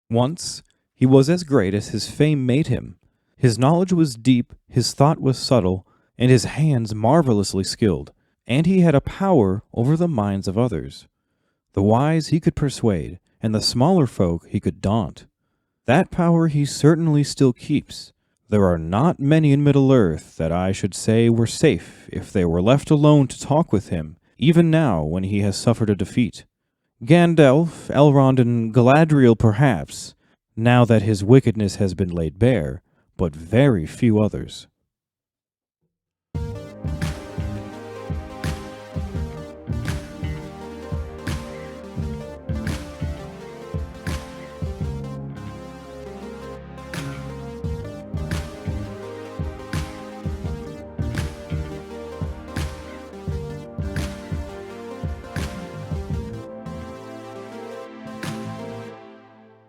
Once, he was as great as his fame made him. His knowledge was deep, his thought was subtle, and his hands marvelously skilled, and he had a power over the minds of others. The wise he could persuade, and the smaller folk he could daunt. That power he certainly still keeps. There are not many in Middle-earth that I should say were safe if they were left alone to talk with him, even now when he has suffered a defeat. Gandalf, Elrond, and Galadriel perhaps, now that his wickedness has been laid bare, but very few others.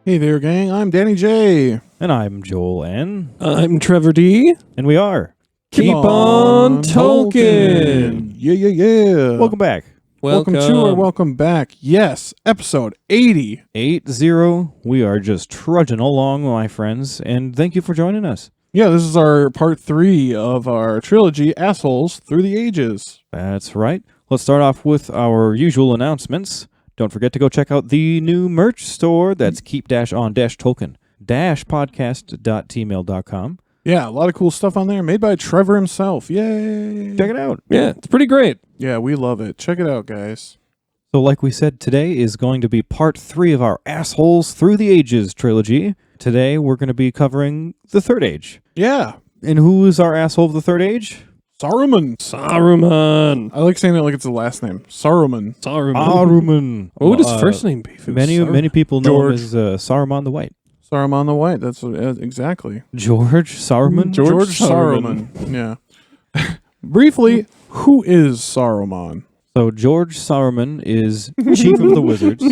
Hey there, gang. I'm Danny J. And I'm Joel N. I'm Trevor D. And we are. Keep on Tolkien. Yeah. Welcome back. Welcome to or welcome back. Yes, episode 80. 8-0. We are just trudging along, my friends, and thank you for joining us. Yeah, this is our part 3 of our trilogy, Assholes Through the Ages. That's right. Let's start off with our usual announcements. Don't forget to go check out the new merch store. That's keep-on-tolkien-podcast.tmail.com. Yeah, a lot of cool stuff on there, made by Trevor himself. Yay! Check it out. Yeah, it's pretty great. Yeah, we love it. Check it out, guys. So like we said, today is going to be part 3 of our Assholes Through the Ages trilogy. Today we're going to be covering the Third Age. Yeah. And who is our asshole of the Third Age? Saruman. I like saying it like it's the last name. Saruman. Saruman. What would his first name be? Many people know him George. as Saruman the White. Saruman the White. That's exactly. George Saruman? George Saruman. Yeah. Briefly, who is Saruman? So George Saruman is chief of the wizards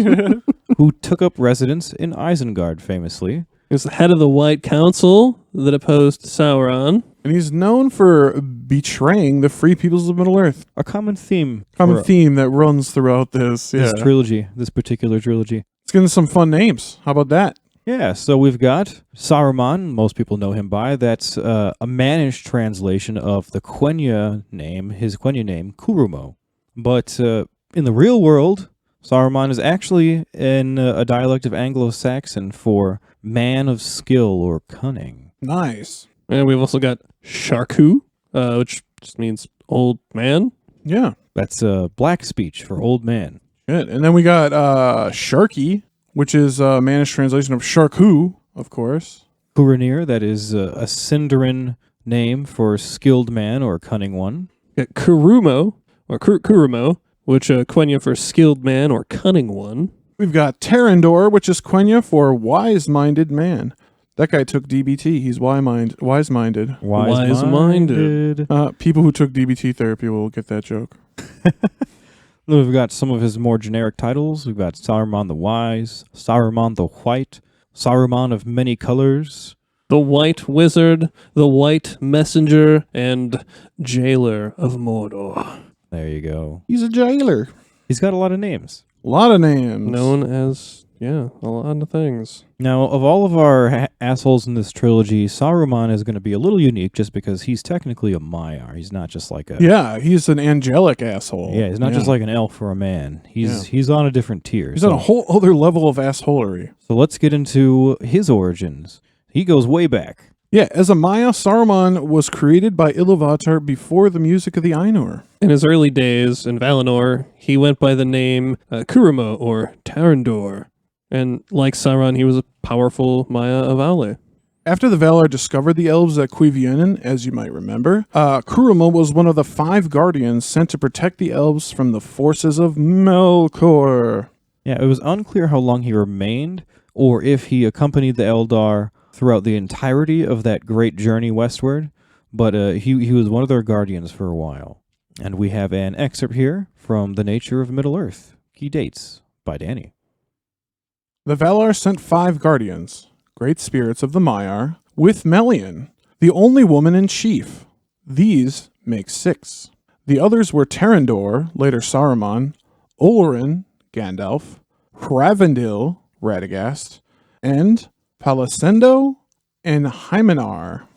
who took up residence in Isengard famously. He was the head of the White Council that opposed Sauron. And he's known for betraying the free peoples of Middle-earth. A common theme. Theme that runs throughout this. Yeah. This trilogy, this particular trilogy. Let's get into some fun names. How about that? Yeah, so we've got Saruman, most people know him by. That's a Mannish translation of the Quenya name, his Quenya name, Kurumo. But in the real world, Saruman is actually in a dialect of Anglo-Saxon for man of skill or cunning. Nice. And we've also got Sharku, which just means old man. Yeah. That's black speech for old man. Good. And then we got Sharky, which is a Mannish translation of Sharku, of course. Kuranir, that is a Sindarin name for skilled man or cunning one. Got Kurumo, or Kurumo, which Quenya for skilled man or cunning one. We've got Terrandor, which is Quenya for wise-minded man. That guy took DBT. He's wise-minded. Wise-minded. People who took DBT therapy will get that joke. Then we've got some of his more generic titles. We've got Saruman the Wise, Saruman the White, Saruman of Many Colors, The White Wizard, the White Messenger, and Jailer of Mordor. There you go. He's a jailer. He's got a lot of names. A lot of names. Known as, a lot of things. Now, of all of our assholes in this trilogy, Saruman is going to be a little unique just because he's technically a Maiar. He's not just like a... Yeah, he's an angelic asshole. Yeah, he's not just like an elf or a man. He's on a different tier. He's on a whole other level of assholery. So let's get into his origins. He goes way back. Yeah, as a Maya, Saruman was created by Iluvatar before the music of the Ainur. In his early days in Valinor, he went by the name Kurumo or Terrandor. And like Sauron, he was a powerful Maya of Aule. After the Valar discovered the elves at Cuivienen, as you might remember, Kurumo was one of the 5 guardians sent to protect the elves from the forces of Melkor. Yeah, it was unclear how long he remained, or if he accompanied the Eldar throughout the entirety of that great journey westward, but he was one of their guardians for a while. And we have an excerpt here from The Nature of Middle-earth. Key dates by Danny. The Valar sent 5 guardians, great spirits of the Maiar, with Melian, the only woman in chief. These make 6. The others were Terrandor, later Saruman, Olorin, Gandalf, Hravendil, Radagast, and Palisendo and Hymenar.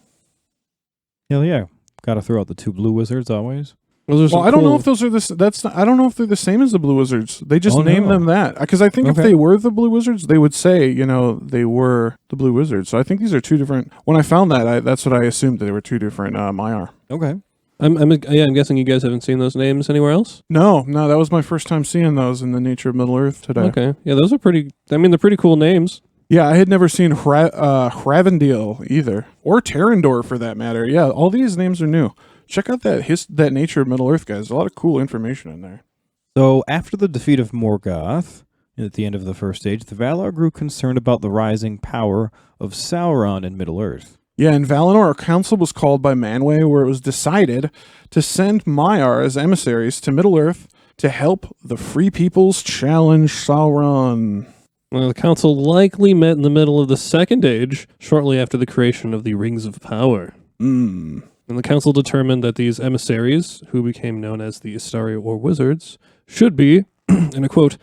Hell yeah. Gotta throw out the 2 blue wizards always. Those are Well, some I don't know cool- if those are I don't know if they're the same as the Blue Wizards. They just Oh, named no. them that. Because I think if Okay. they were the Blue Wizards, they would say, they were the Blue Wizards. So I think these are 2 different. When I found that, that's what I assumed, that they were 2 different Maiar. Okay. I'm guessing you guys haven't seen those names anywhere else. No, that was my first time seeing those in the Nature of Middle-earth today. Okay, yeah, those are pretty. I mean, they're pretty cool names. Yeah, I had never seen Hravendil either, or Terrandor for that matter. Yeah, all these names are new. Check out that Nature of Middle-earth, guys. There's a lot of cool information in there. So, after the defeat of Morgoth, at the end of the First Age, the Valar grew concerned about the rising power of Sauron in Middle-earth. Yeah, in Valinor, a council was called by Manwë where it was decided to send Maiar as emissaries to Middle-earth to help the Free Peoples challenge Sauron. Well, the council likely met in the middle of the Second Age, shortly after the creation of the Rings of Power. And the council determined that these emissaries, who became known as the Istari or Wizards, should be, and I quote,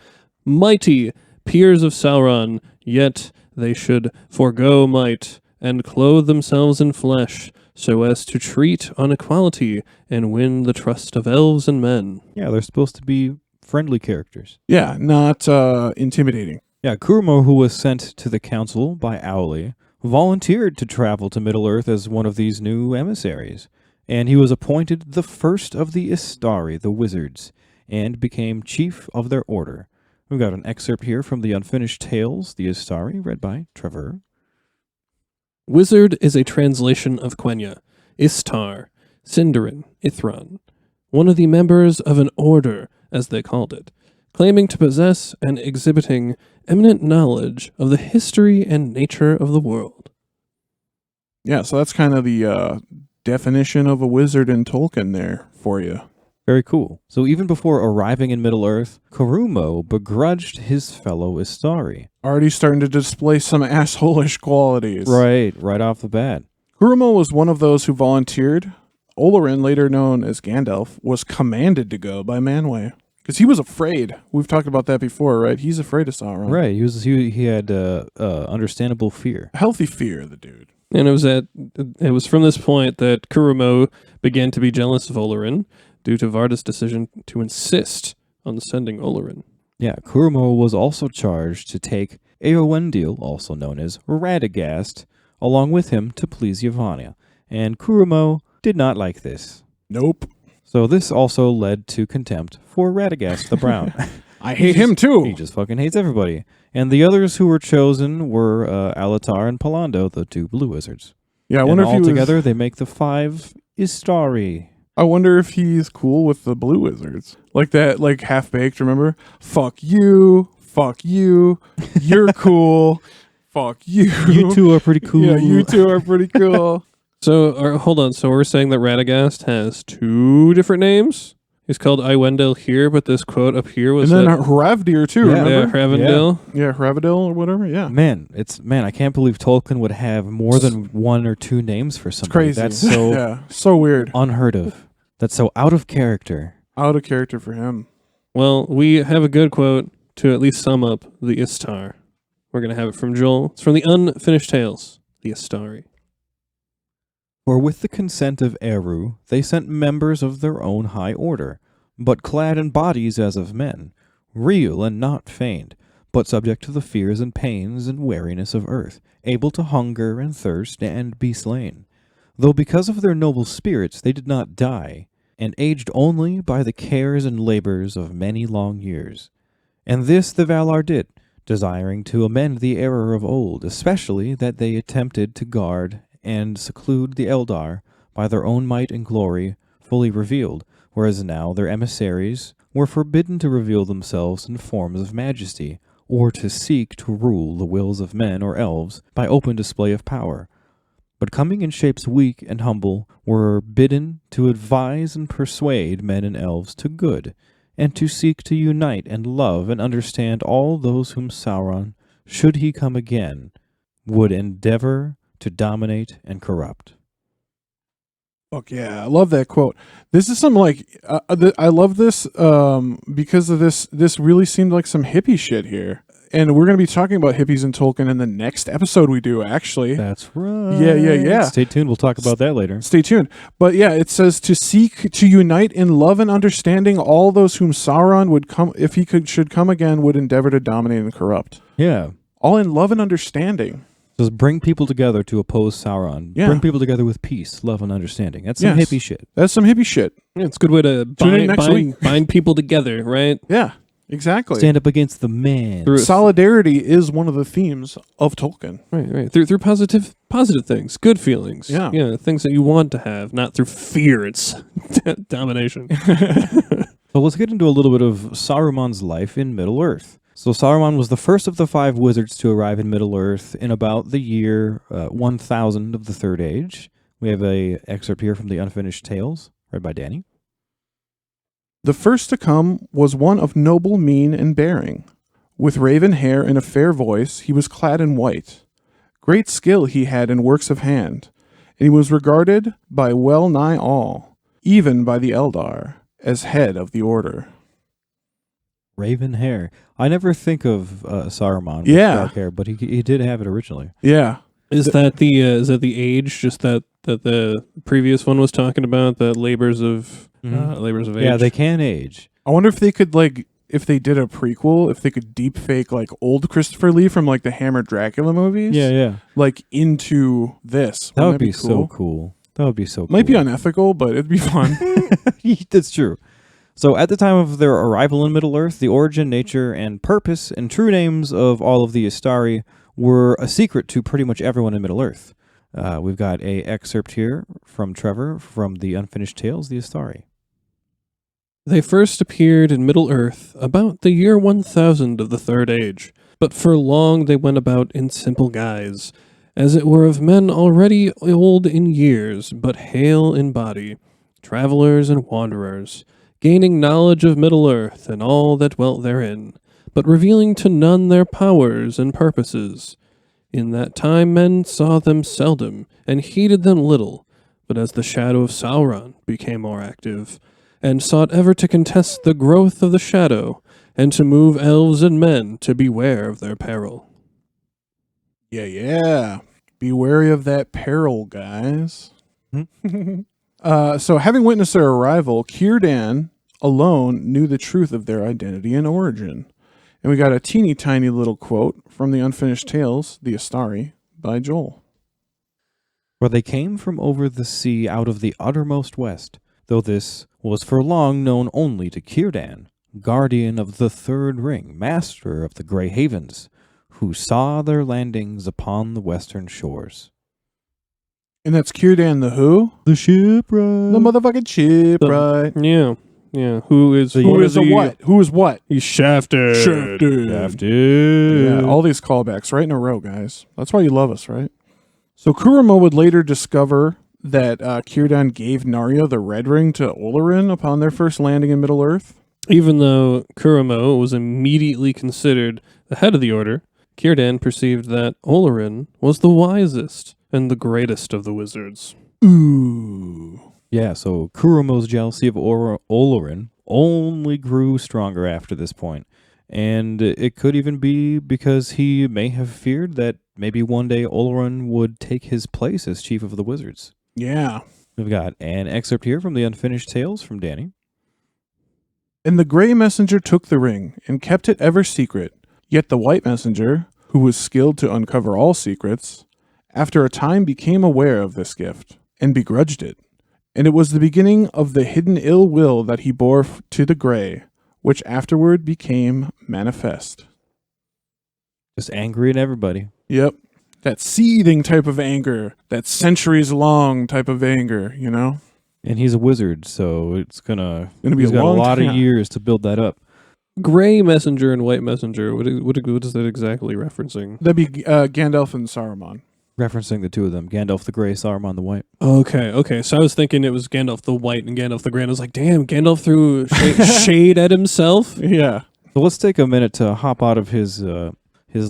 mighty peers of Sauron, yet they should forego might and clothe themselves in flesh, so as to treat on equality and win the trust of elves and men. Yeah, they're supposed to be friendly characters. Yeah, not intimidating. Yeah, Curumo, who was sent to the council by Auli, volunteered to travel to Middle-earth as one of these new emissaries, and he was appointed the first of the Istari, the Wizards, and became chief of their order. We've got an excerpt here from the Unfinished Tales, the Istari, read by Trevor. Wizard is a translation of Quenya, Istar, Sindarin, Ithran, one of the members of an order, as they called it, claiming to possess and exhibiting eminent knowledge of the history and nature of the world. Yeah, so that's kind of the definition of a wizard in Tolkien there for you. Very cool. So even before arriving in Middle-earth, Curumo begrudged his fellow Istari. Already starting to display some assholish qualities. Right off the bat. Curumo was one of those who volunteered. Olorin, later known as Gandalf, was commanded to go by Manwë. Because he was afraid. We've talked about that before, right? He's afraid of Sauron. Right, he had understandable fear. Healthy fear, the dude. And it was from this point that Curumo began to be jealous of Olorin due to Varda's decision to insist on sending Olorin. Yeah, Curumo was also charged to take Eowendil, also known as Radagast, along with him to please Yavanna, and Curumo did not like this. Nope. So this also led to contempt for Radagast the Brown. I hate him too. He just fucking hates everybody. And the others who were chosen were Alatar and Palando, the 2 blue wizards. Yeah, I And wonder if all he was, together they make the 5 Istari. I wonder if he's cool with the blue wizards. Like that, like Half-Baked, remember? Fuck you. You're cool. Fuck you. You 2 are pretty cool. Yeah, you 2 are pretty cool. So, hold on. So we're saying that Radagast has 2 different names? He's called Eowendil here, but this quote up here was And then Hravdir too, Yeah. remember? Hravendil. Yeah, Hravendil or whatever, yeah. Man, I can't believe Tolkien would have more than 1 or 2 names for somebody. Crazy. That's so yeah, so weird. unheard of. That's so out of character. Out of character for him. Well, we have a good quote to at least sum up the Istar. We're going to have it from Joel. It's from the Unfinished Tales, the Istari. For with the consent of Eru, they sent members of their own high order, but clad in bodies as of men, real and not feigned, but subject to the fears and pains and weariness of earth, able to hunger and thirst and be slain. Though because of their noble spirits they did not die, and aged only by the cares and labors of many long years. And this the Valar did, desiring to amend the error of old, especially that they attempted to guard and seclude the Eldar by their own might and glory fully revealed, whereas now their emissaries were forbidden to reveal themselves in forms of majesty, or to seek to rule the wills of men or elves by open display of power, but coming in shapes weak and humble, were bidden to advise and persuade men and elves to good, and to seek to unite and love and understand all those whom Sauron, should he come again, would endeavor to dominate and corrupt. Fuck yeah, I love that quote. This is some like, I love this because of this really seemed like some hippie shit here. and we're going to be talking about hippies in Tolkien in the next episode we do, actually. That's right. Yeah. Stay tuned. We'll talk about that later. Stay tuned. But yeah, it says to seek to unite in love and understanding all those whom Sauron would come, if he should come again, would endeavor to dominate and corrupt. Yeah. All in love and understanding. Just bring people together to oppose Sauron. Yeah. Bring people together with peace, love, and understanding. That's some Yes. hippie shit. That's some hippie shit. Yeah, it's a good way to Tune in next week. bind people together, right? Yeah, exactly. Stand up against the man. Through- Solidarity is one of the themes of Tolkien. Right. Through positive things, good feelings. Yeah. Things that you want to have, not through fear. It's domination. So let's get into a little bit of Saruman's life in Middle-earth. So Saruman was the first of the 5 wizards to arrive in Middle-earth in about the year 1000 of the Third Age. We have a excerpt here from the Unfinished Tales, read by Danny. The first to come was one of noble mien and bearing. With raven hair and a fair voice, he was clad in white. Great skill he had in works of hand, and he was regarded by well nigh all, even by the Eldar, as head of the order. Raven hair. I never think of Saruman with Yeah. dark hair, but he did have it originally. Yeah. Is that the age? Just that the previous one was talking about the labors of age. Yeah, they can age. I wonder if they could, like, if they did a prequel, if they could deep fake, like, old Christopher Lee from, like, the Hammer Dracula movies. Yeah. Like, into this. That Wouldn't would be so cool. That would be so cool. Might be unethical, but it'd be fun. That's true. So at the time of their arrival in Middle-earth, the origin, nature, and purpose and true names of all of the Istari were a secret to pretty much everyone in Middle-earth. We've got a excerpt here from Trevor from the Unfinished Tales, the Istari. They first appeared in Middle-earth about the year 1000 of the Third Age, but for long they went about in simple guise, as it were of men already old in years, but hale in body, travelers and wanderers, gaining knowledge of Middle-earth and all that dwelt therein, but revealing to none their powers and purposes. In that time men saw them seldom, and heeded them little, but as the shadow of Sauron became more active, and sought ever to contest the growth of the shadow, and to move elves and men to beware of their peril. Yeah. Be wary of that peril, guys. So having witnessed their arrival, Círdan alone knew the truth of their identity and origin. And we got a teeny tiny little quote from the Unfinished Tales, the Istari, by Joel. For they came from over the sea out of the uttermost west, though this was for long known only to Círdan, guardian of the Third Ring, master of the Grey Havens, who saw their landings upon the western shores. And that's Círdan the who? The shipwright. The motherfucking shipwright. Yeah. Who is Who is the what? Who is what? He's shafted. Yeah, all these callbacks right in a row, guys. That's why you love us, right? So Kurama would later discover that Círdan gave Narya the Red Ring to Olorin upon their first landing in Middle-earth. Even though Kuramo was immediately considered the head of the order, Círdan perceived that Olorin was the wisest and the greatest of the wizards. Ooh. Yeah, so Kurumo's jealousy of Olorin only grew stronger after this point. And it could even be because he may have feared that maybe one day Olorin would take his place as chief of the wizards. Yeah. We've got an excerpt here from the Unfinished Tales from Danny. And the gray messenger took the ring and kept it ever secret. Yet the white messenger, who was skilled to uncover all secrets, after a time became aware of this gift and begrudged it. And it was the beginning of the hidden ill will that he bore to the gray, which afterward became manifest. Just angry at everybody. Yep. That seething type of anger, that centuries long type of anger, you know? And he's a wizard, so it's be he's a got a long lot time. of years to build that up. Gray messenger and white messenger, what is that exactly referencing? That'd be Gandalf and Saruman. Referencing the two of them, Gandalf the Grey, Saruman the White. Okay. So I was thinking it was Gandalf the White and Gandalf the Grey. And I was like, damn, Gandalf threw shade at himself? Yeah. So let's take a minute to hop out of his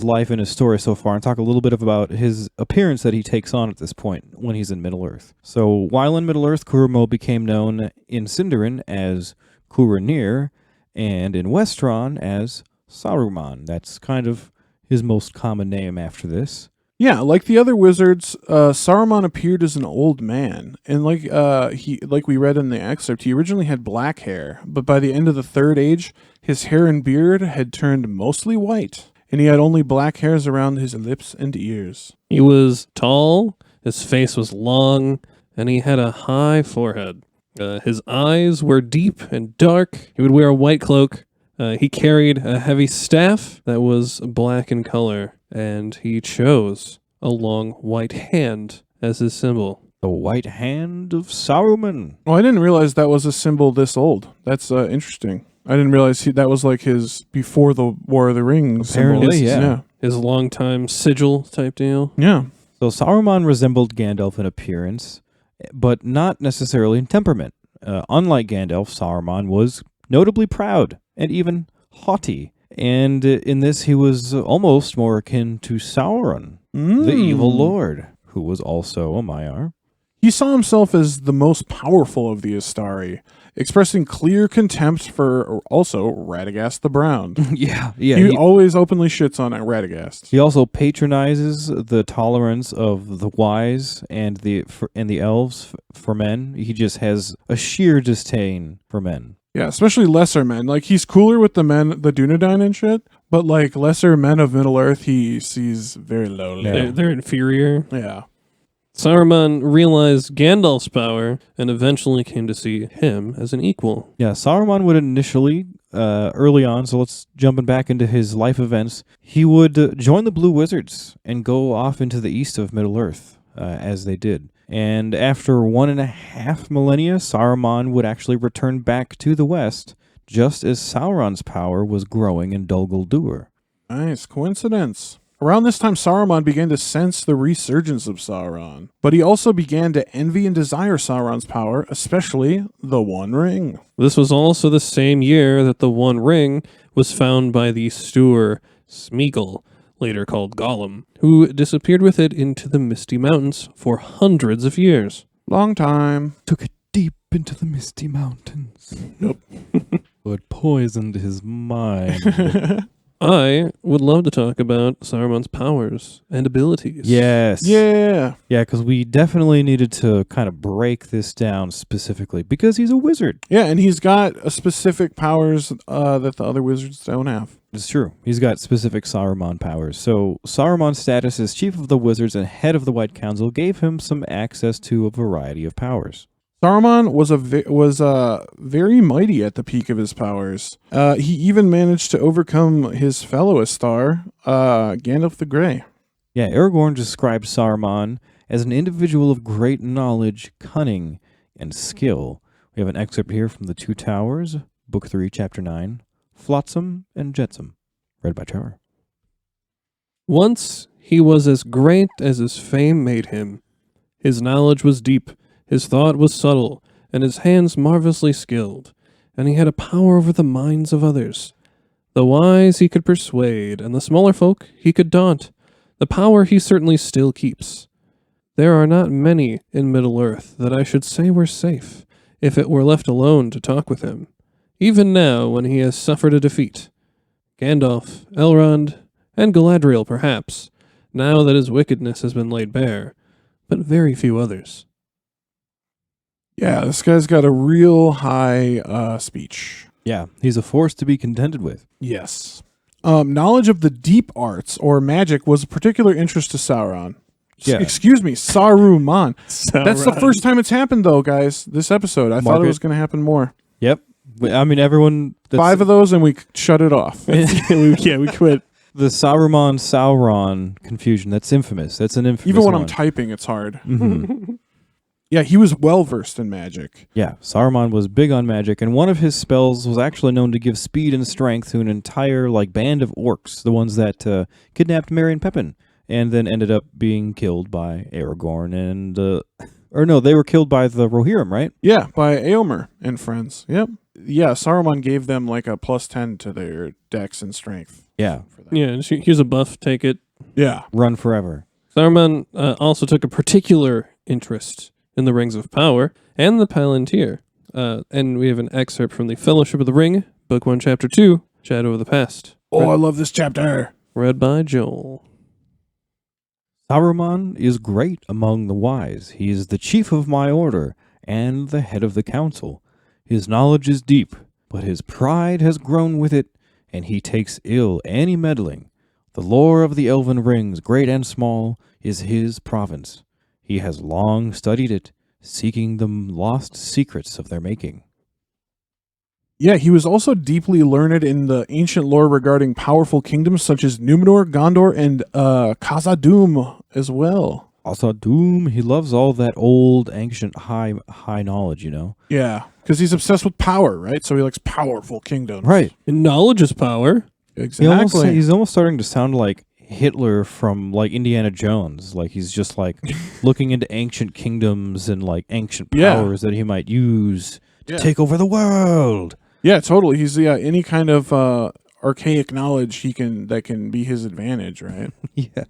life and his story so far and talk a little bit about his appearance that he takes on at this point when he's in Middle-earth. So while in Middle-earth, Kurumo became known in Sindarin as Kuranir and in Westron as Saruman. That's kind of his most common name after this. Yeah, like the other wizards, Saruman appeared as an old man, and like we read in the excerpt, he originally had black hair, but by the end of the Third Age, his hair and beard had turned mostly white, and he had only black hairs around his lips and ears. He was tall, his face was long, and he had a high forehead. His eyes were deep and dark. He would wear a white cloak. He carried a heavy staff that was black in color, and he chose a long white hand as his symbol. The white hand of Saruman. Oh, I didn't realize that was a symbol this old. That's interesting. I didn't realize that was like his before the War of the Rings Apparently, symbol. yeah. His longtime sigil type deal. Yeah. So Saruman resembled Gandalf in appearance, but not necessarily in temperament. Unlike Gandalf, Saruman was notably proud and even haughty. And in this, he was almost more akin to Sauron, the evil lord, who was also a Maiar. He saw himself as the most powerful of the Astari, expressing clear contempt for also Radagast the Brown. Yeah. He always openly shits on Radagast. He also patronizes the tolerance of the wise and the elves for men. He just has a sheer disdain for men. Yeah, especially lesser men. Like, he's cooler with the men, the Dunedain and shit, but like lesser men of Middle-earth, he sees very lowly. Yeah. They're inferior. Yeah. Saruman realized Gandalf's power and eventually came to see him as an equal. Yeah, Saruman would initially, early on, so let's jumping back into his life events, he would join the Blue Wizards and go off into the east of Middle-earth, as they did. And after 1.5 millennia, Saruman would actually return back to the west, just as Sauron's power was growing in Dol Guldur. Nice coincidence. Around this time, Saruman began to sense the resurgence of Sauron, but he also began to envy and desire Sauron's power, especially the One Ring. This was also the same year that the One Ring was found by the Steward Smeagol, later called Gollum, who disappeared with it into the Misty Mountains for hundreds of years. Long time. Took it deep into the Misty Mountains. Nope. It poisoned his mind. I would love to talk about Saruman's powers and abilities. Yes. Yeah. Yeah, because we definitely needed to kind of break this down specifically, because he's a wizard. Yeah, and he's got a specific powers that the other wizards don't have. It's true. He's got specific Saruman powers. So Saruman's status as chief of the wizards and head of the White Council gave him some access to a variety of powers. Saruman was very mighty at the peak of his powers. He even managed to overcome his fellow Astar, Gandalf the Grey. Yeah, Aragorn described Saruman as an individual of great knowledge, cunning, and skill. We have an excerpt here from The Two Towers, Book 3, Chapter 9, Flotsam and Jetsam, read by Trevor. Once he was as great as his fame made him. His knowledge was deep, his thought was subtle, and his hands marvelously skilled, and he had a power over the minds of others. The wise he could persuade, and the smaller folk he could daunt. The power he certainly still keeps. There are not many in Middle-earth that I should say were safe, if it were left alone to talk with him, even now when he has suffered a defeat. Gandalf, Elrond, and Galadriel perhaps, now that his wickedness has been laid bare, but very few others. Yeah, this guy's got a real high speech. Yeah, he's a force to be contended with. Yes. Knowledge of the deep arts or magic was a particular interest to Sauron. Yeah. Excuse me, Saruman. That's the first time it's happened, though, guys, this episode. I thought it was going to happen more. Yep. I mean, everyone... 5 of those and we shut it off. we quit. The Sauron confusion, that's infamous. That's an infamous Even when one. I'm typing, it's hard. Mm-hmm. Yeah, he was well-versed in magic. Yeah, Saruman was big on magic, and one of his spells was actually known to give speed and strength to an entire band of orcs, the ones that kidnapped Merry and Pippin, and then ended up being killed by Aragorn and... or no, they were killed by the Rohirrim, right? Yeah, by Éomer and friends. Yep. Yeah, Saruman gave them a +10 to their dex and strength. Yeah. For that. Yeah, here's a buff, take it. Yeah. Run forever. Saruman also took a particular interest in the Rings of Power and the Palantir. And we have an excerpt from the Fellowship of the Ring, Book 1, Chapter 2, Shadow of the Past. Oh, I love this chapter. Read by Joel. Saruman is great among the wise. He is the chief of my order and the head of the council. His knowledge is deep, but his pride has grown with it, and he takes ill any meddling. The lore of the elven rings, great and small, is his province. He has long studied it, seeking the lost secrets of their making. Yeah, he was also deeply learned in the ancient lore regarding powerful kingdoms such as Numenor, Gondor, and Khazad-dûm as well. Also, Doom, he loves all that old, ancient, high knowledge, you know? Yeah, because he's obsessed with power, right? So he likes powerful kingdoms. Right. And knowledge is power. Exactly. He's almost starting to sound like Hitler from, like, Indiana Jones. Like, he's just, like, looking into ancient kingdoms and, like, ancient powers that he might use to take over the world. Yeah, totally. He's any kind of archaic knowledge that can be his advantage, right? Yeah.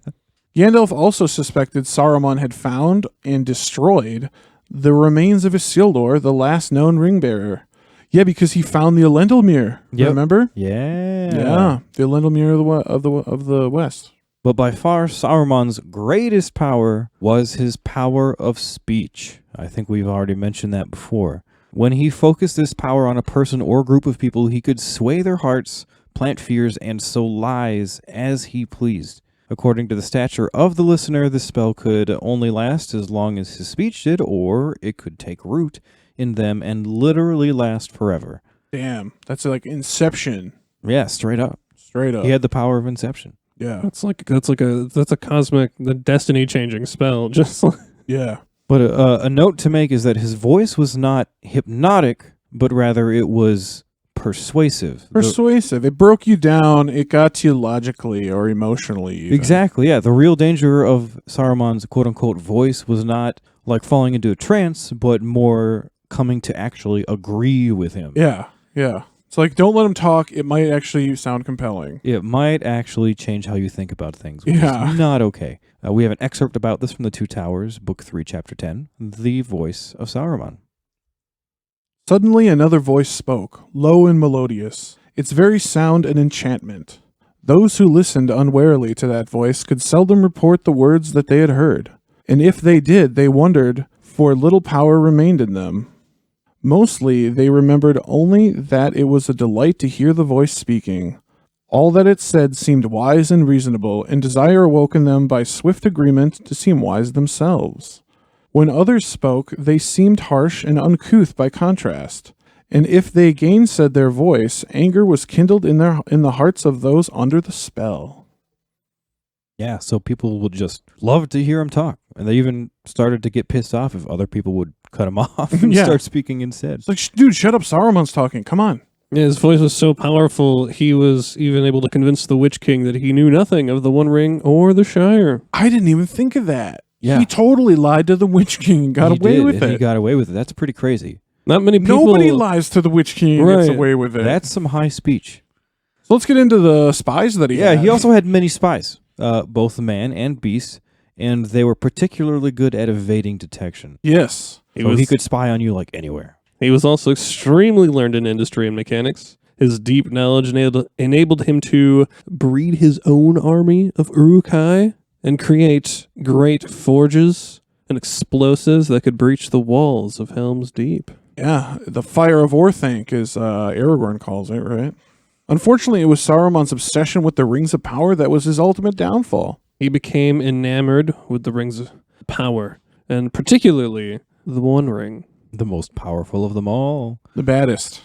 Gandalf also suspected Saruman had found and destroyed the remains of Isildur, the last known ring bearer. Yeah, because he found the Elendil Mirror. Yep. Remember? Yeah. Yeah, the Elendil Mirror of the West. But by far, Saruman's greatest power was his power of speech. I think we've already mentioned that before. When he focused this power on a person or group of people, he could sway their hearts, plant fears, and sow lies as he pleased. According to the stature of the listener, the spell could only last as long as his speech did, or it could take root in them and literally last forever. Damn, that's like Inception. Yeah, straight up. Straight up. He had the power of Inception. Yeah. That's a cosmic, the destiny changing spell. Just like, Yeah. But a note to make is that his voice was not hypnotic, but rather it was persuasive. Persuasive. It broke you down. It got to you logically or emotionally. Even. Exactly, yeah. The real danger of Saruman's quote-unquote voice was not like falling into a trance, but more coming to actually agree with him. Yeah, yeah. It's like, don't let him talk. It might actually sound compelling. It might actually change how you think about things, which Yeah. is not okay. We have an excerpt about this from The Two Towers, Book 3, Chapter 10, The Voice of Saruman. Suddenly another voice spoke, low and melodious, its very sound an enchantment. Those who listened unwarily to that voice could seldom report the words that they had heard, and if they did, they wondered, for little power remained in them. Mostly, they remembered only that it was a delight to hear the voice speaking. All that it said seemed wise and reasonable, and desire awoke in them by swift agreement to seem wise themselves. When others spoke, they seemed harsh and uncouth by contrast, and if they gainsaid their voice, anger was kindled in the hearts of those under the spell. Yeah, so people would just love to hear him talk, and they even started to get pissed off if other people would cut him off and start speaking instead. It's like, dude, shut up, Saruman's talking, come on. yeah, his voice was so powerful, he was even able to convince the Witch King that he knew nothing of the One Ring or the Shire. I didn't even think of that. Yeah. He totally lied to the Witch King and got away with it. He got away with it. That's pretty crazy. Not many people... Nobody lies to the Witch King and gets away with it. That's some high speech. So let's get into the spies that he had. He also had many spies, both man and beast, and they were particularly good at evading detection. Yes. He could spy on you like anywhere. He was also extremely learned in industry and mechanics. His deep knowledge enabled him to breed his own army of Uruk-hai and create great forges and explosives that could breach the walls of Helm's Deep. Yeah, the Fire of Orthanc, as Aragorn calls it, right? Unfortunately, it was Saruman's obsession with the Rings of Power that was his ultimate downfall. He became enamored with the Rings of Power, and particularly the One Ring. The most powerful of them all. The baddest.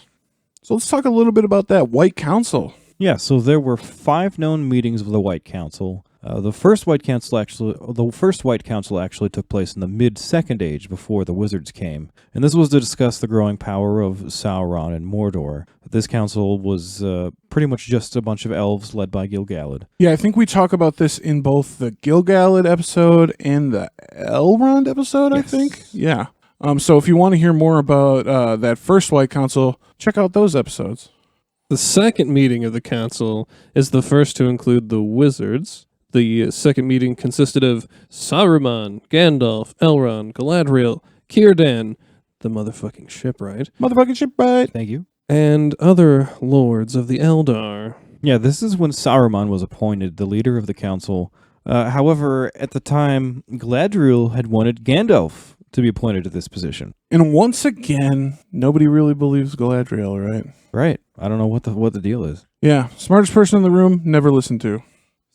So let's talk a little bit about that White Council. Yeah, so there were 5 known meetings of the White Council. The first White Council actually took place in the mid-Second Age before the wizards came, and this was to discuss the growing power of Sauron and Mordor. This council was pretty much just a bunch of elves led by Gil-galad. Yeah, I think we talk about this in both the Gil-galad episode and the Elrond episode, Yes. I think. Yeah. So if you want to hear more about that first White Council, check out those episodes. The second meeting of the council is the first to include the wizards. The second meeting consisted of Saruman, Gandalf, Elrond, Galadriel, Círdan, the motherfucking shipwright, Motherfucking shipwright. Thank you. and other lords of the Eldar. Yeah, this is when Saruman was appointed the leader of the council. However, at the time, Galadriel had wanted Gandalf to be appointed to this position. And once again, nobody really believes Galadriel, right? Right. I don't know what the deal is. Yeah, smartest person in the room, never listened to.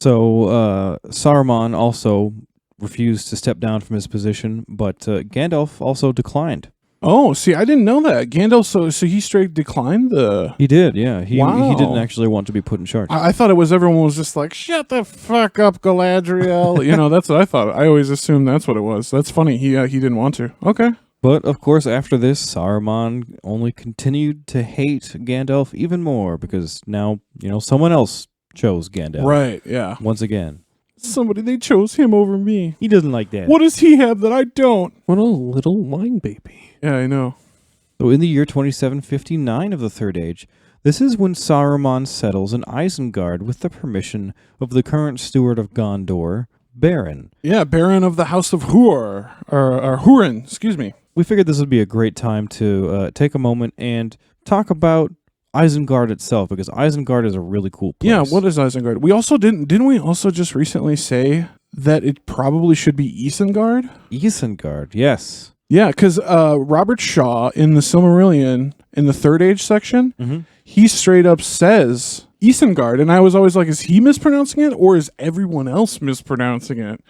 So Saruman also refused to step down from his position, but Gandalf also declined. Oh, see, I didn't know that. Gandalf, so he straight declined the... He did, yeah. He Wow. didn't actually want to be put in charge. I thought it was everyone was just like, shut the fuck up, Galadriel. That's what I thought. I always assumed that's what it was. That's funny. He didn't want to. Okay. But, of course, after this, Saruman only continued to hate Gandalf even more because now, someone else chose Gandalf. Right, yeah. Once again. They chose him over me. He doesn't like that. What does he have that I don't? What a little wine baby. Yeah, I know. So in the year 2759 of the Third Age, this is when Saruman settles in Isengard with the permission of the current steward of Gondor, Beren. Yeah, Baron of the House of Hur, or Hurin, excuse me. We figured this would be a great time to take a moment and talk about Isengard itself, because Isengard is a really cool place. Yeah, what is Isengard? We also didn't we also just recently say that it probably should be Isengard? Isengard, yes. Yeah, because Robert Shaw in the Silmarillion, in the Third Age section, Mm-hmm. he straight up says Isengard, and I was always like, is he mispronouncing it, or is everyone else mispronouncing it?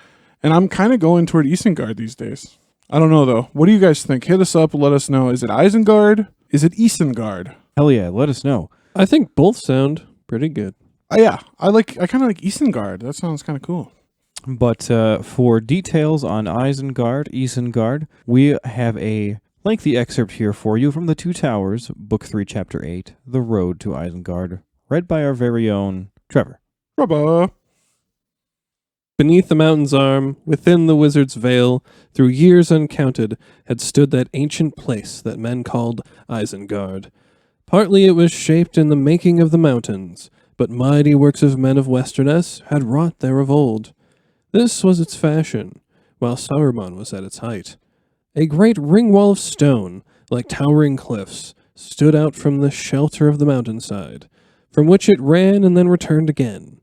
And I'm kind of going toward Isengard these days. I don't know, though. What do you guys think? Hit us up, let us know. Is it Isengard? Is it Isengard? Hell yeah, let us know. I think both sound pretty good. Yeah, I kind of like Isengard. That sounds kind of cool. But for details on Isengard, we have a lengthy excerpt here for you from The Two Towers, Book 3, Chapter 8, The Road to Isengard, read by our very own Trevor. Rubber. Beneath the mountain's arm, within the wizard's vale, through years uncounted, had stood that ancient place that men called Isengard. Partly it was shaped in the making of the mountains, but mighty works of men of Westerness had wrought there of old. This was its fashion, while Saruman was at its height. A great ring wall of stone, like towering cliffs, stood out from the shelter of the mountainside, from which it ran and then returned again.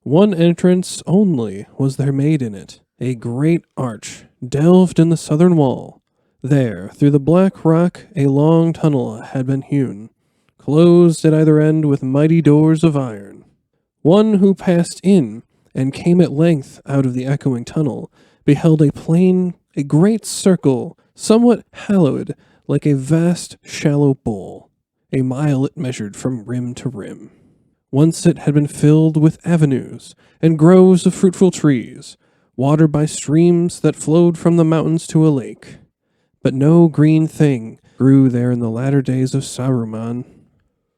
One entrance only was there made in it, a great arch, delved in the southern wall. There, through the black rock, a long tunnel had been hewn, closed at either end with mighty doors of iron. One who passed in, and came at length out of the echoing tunnel, beheld a plain, a great circle, somewhat hallowed, like a vast, shallow bowl. A mile it measured from rim to rim. Once it had been filled with avenues and groves of fruitful trees, watered by streams that flowed from the mountains to a lake. But no green thing grew there in the latter days of Saruman.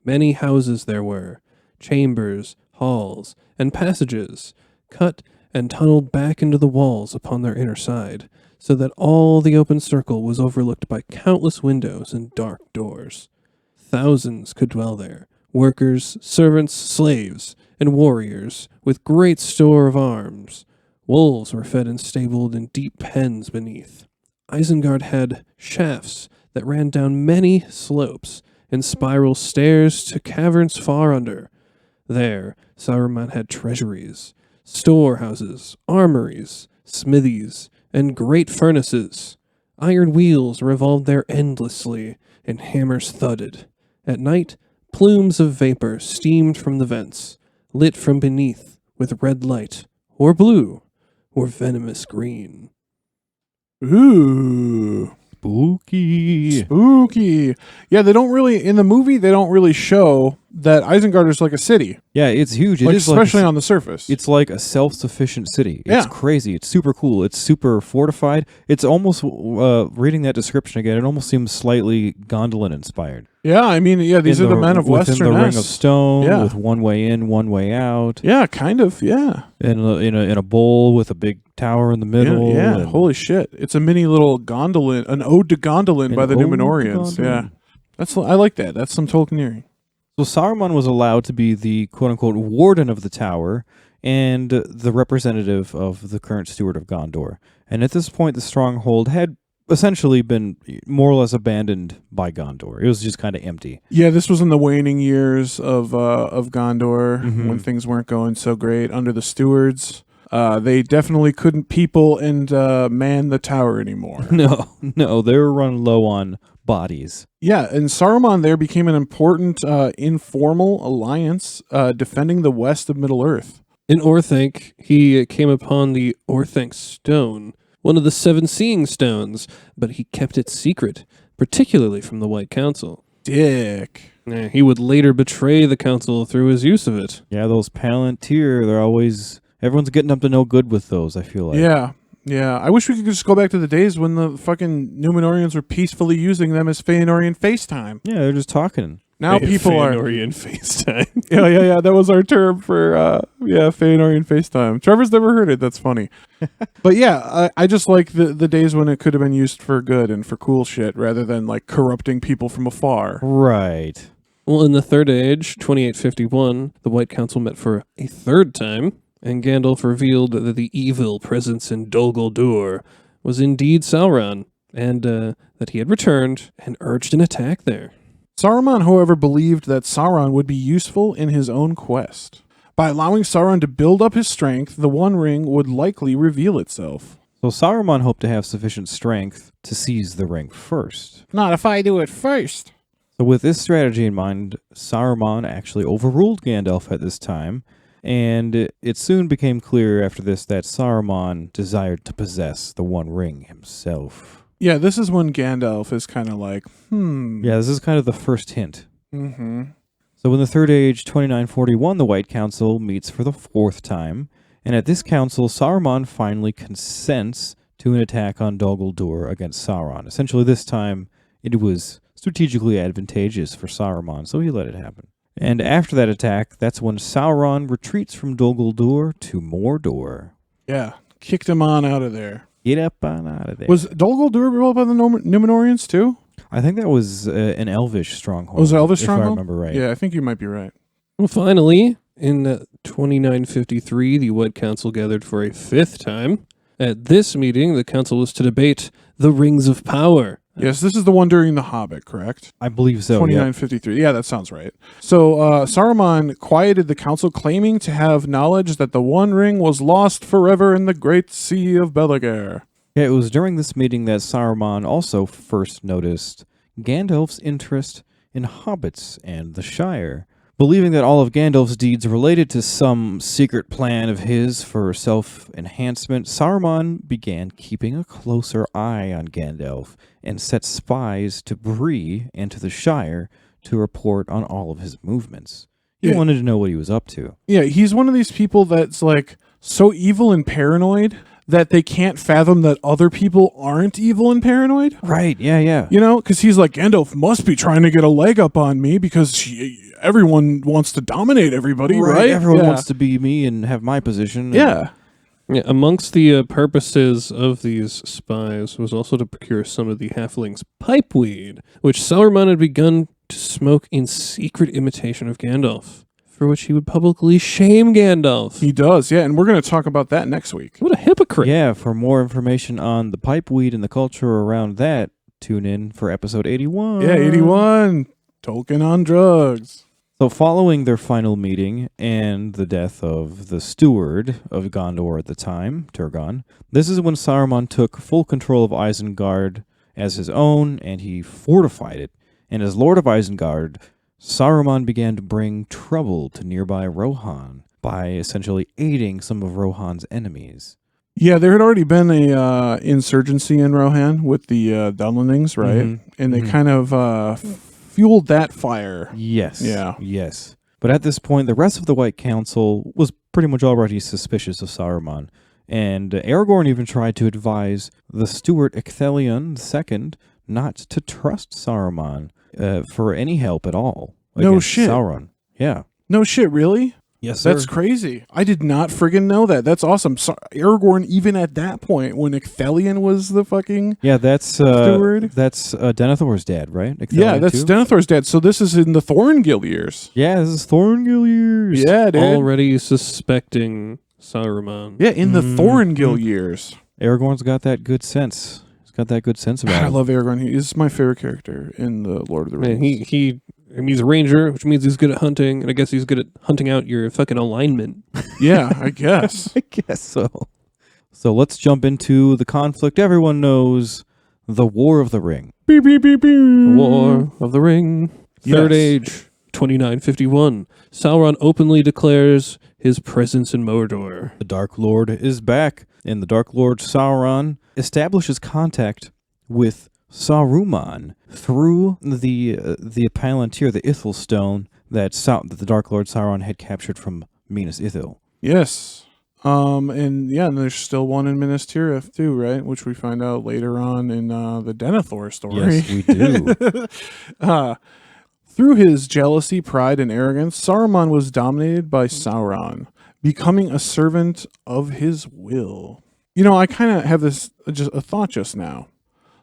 Many houses there were, chambers, halls, and passages, cut and tunneled back into the walls upon their inner side, so that all the open circle was overlooked by countless windows and dark doors. Thousands could dwell there, workers, servants, slaves, and warriors, with great store of arms. Wolves were fed and stabled in deep pens beneath. Isengard had shafts that ran down many slopes, and spiral stairs to caverns far under. There, Saruman had treasuries, storehouses, armories, smithies, and great furnaces. Iron wheels revolved there endlessly, and hammers thudded. At night, plumes of vapor steamed from the vents, lit from beneath with red light, or blue, or venomous green. Ooh. Spooky. Yeah, they don't really, in the movie, they don't really show that Isengard is like a city. Yeah, it's huge. It is especially on the surface. It's like a self-sufficient city. It's Yeah. crazy. It's super cool. It's super fortified. It's almost, reading that description again, it almost seems slightly Gondolin inspired. Yeah, I mean, these are the men of within Western the Ring of Stone, Yeah. with one way in, one way out, Yeah, kind of, yeah. and in a bowl with a big tower in the middle. Yeah, and holy shit. It's a mini little Gondolin, an ode to Gondolin by the ode to Numenorians. Gondolin. Yeah. I like that. That's some Tolkieneering. So Saruman was allowed to be the quote-unquote warden of the tower and the representative of the current steward of Gondor. And at this point, the stronghold had essentially been more or less abandoned by Gondor. It was just kind of empty. Yeah, this was in the waning years of Gondor Mhm. when things weren't going so great under the stewards. They definitely couldn't people and man the tower anymore. No, they were running low on bodies. Yeah, and Saruman there became an important informal alliance defending the west of Middle-earth. In Orthanc, he came upon the Orthanc Stone, one of the 7 seeing stones, but he kept it secret, particularly from the White Council. Dick. He would later betray the council through his use of it. Yeah, those Palantir, they're always... Everyone's getting up to no good with those, I feel like. Yeah. I wish we could just go back to the days when the fucking Numenorians were peacefully using them as Feanorian FaceTime. Yeah, they're just talking. Now people are... Feanorian FaceTime. Yeah. That was our term for, Feanorian FaceTime. Trevor's never heard it. That's funny. But yeah, I just like the days when it could have been used for good and for cool shit rather than like corrupting people from afar. Right. Well, in the Third Age, 2851, the White Council met for a 3rd time, and Gandalf revealed that the evil presence in Dol Guldur was indeed Sauron, and that he had returned and urged an attack there. Saruman, however, believed that Sauron would be useful in his own quest. By allowing Sauron to build up his strength, the One Ring would likely reveal itself. So Saruman hoped to have sufficient strength to seize the ring first. Not if I do it first. So with this strategy in mind, Saruman actually overruled Gandalf at this time, and it soon became clear after this that Saruman desired to possess the One Ring himself. Yeah, this is when Gandalf is kind of like, Yeah, this is kind of the first hint. Mm-hmm. So in the Third Age, 2941, the White Council meets for the 4th time, and at this council, Saruman finally consents to an attack on Dol Guldur against Sauron. Essentially, this time, it was strategically advantageous for Saruman, so he let it happen. And after that attack, that's when Sauron retreats from Dol Guldur to Mordor. Yeah, kicked him on out of there. Get up on out of there. Was Dol Guldur ruled by the Numenorians too? I think that was an Elvish stronghold. Was it Elvish stronghold? If I remember right. Yeah, I think you might be right. Well, finally, in 2953, the White Council gathered for a 5th time. At this meeting, the council was to debate the Rings of Power. Yes, this is the one during The Hobbit, correct? I believe so. 2953. Yeah, that sounds right. So Saruman quieted the council, claiming to have knowledge that the One Ring was lost forever in the great sea of Belagar. Yeah, it was during this meeting that Saruman also first noticed Gandalf's interest in hobbits and the Shire. Believing that all of Gandalf's deeds related to some secret plan of his for self-enhancement, Saruman began keeping a closer eye on Gandalf and set spies to Bree and to the Shire to report on all of his movements. He wanted to know what he was up to. Yeah, he's one of these people that's like so evil and paranoid that they can't fathom that other people aren't evil and paranoid. Right, yeah. You know, because he's like, Gandalf must be trying to get a leg up on me because everyone wants to dominate everybody, right? Everyone wants to be me and have my position. Yeah. Yeah, amongst the purposes of these spies was also to procure some of the halflings' pipeweed, which Saruman had begun to smoke in secret imitation of Gandalf, for which he would publicly shame Gandalf. He does, yeah, and we're going to talk about that next week. What a hypocrite. Yeah, for more information on the pipeweed and the culture around that, tune in for episode 81. Yeah, 81. Tolkien on drugs. So following their final meeting and the death of the steward of Gondor at the time, Turgon, this is when Saruman took full control of Isengard as his own, and he fortified it. And as Lord of Isengard, Saruman began to bring trouble to nearby Rohan by essentially aiding some of Rohan's enemies. Yeah, there had already been a insurgency in Rohan with the Dunlendings, right? Mm-hmm. And they kind of fueled that fire. Yes. Yeah. Yes. But at this point, the rest of the White Council was pretty much already suspicious of Saruman. And Aragorn even tried to advise the steward Ecthelion II not to trust Saruman for any help at all. No shit. Sauron. Yeah. No shit, really? Yes, sir. That's crazy. I did not friggin' know that. That's awesome. So, Aragorn, even at that point, when Ecthelion was the fucking that's steward. That's Denethor's dad, right? Yeah, that's Denethor's dad. So this is in the Thorngil years. Yeah, this is Thorngil years. Yeah, dude. Already suspecting Saruman. Yeah, in the Thorngil years. Aragorn's got that good sense. He's got that good sense about I him. love Aragorn. He's my favorite character in the Lord of the Rings. Man, he's a ranger, which means he's good at hunting, and I guess he's good at hunting out your fucking alignment. Yeah, I guess. I guess so. So let's jump into the conflict everyone knows, the War of the Ring. Beep, beep, beep, beep. War of the Ring. Third Age, 2951. Sauron openly declares his presence in Mordor. The Dark Lord is back, and the Dark Lord Sauron establishes contact with Saruman through the Palantir, the Ithil stone that the Dark Lord Sauron had captured from Minas Ithil. Yes. And there's still one in Minas Tirith too, right? Which we find out later on in the Denethor story. Yes, we do. Through his jealousy, pride, and arrogance, Saruman was dominated by Sauron, becoming a servant of his will. You know, I kind of have this just a thought just now.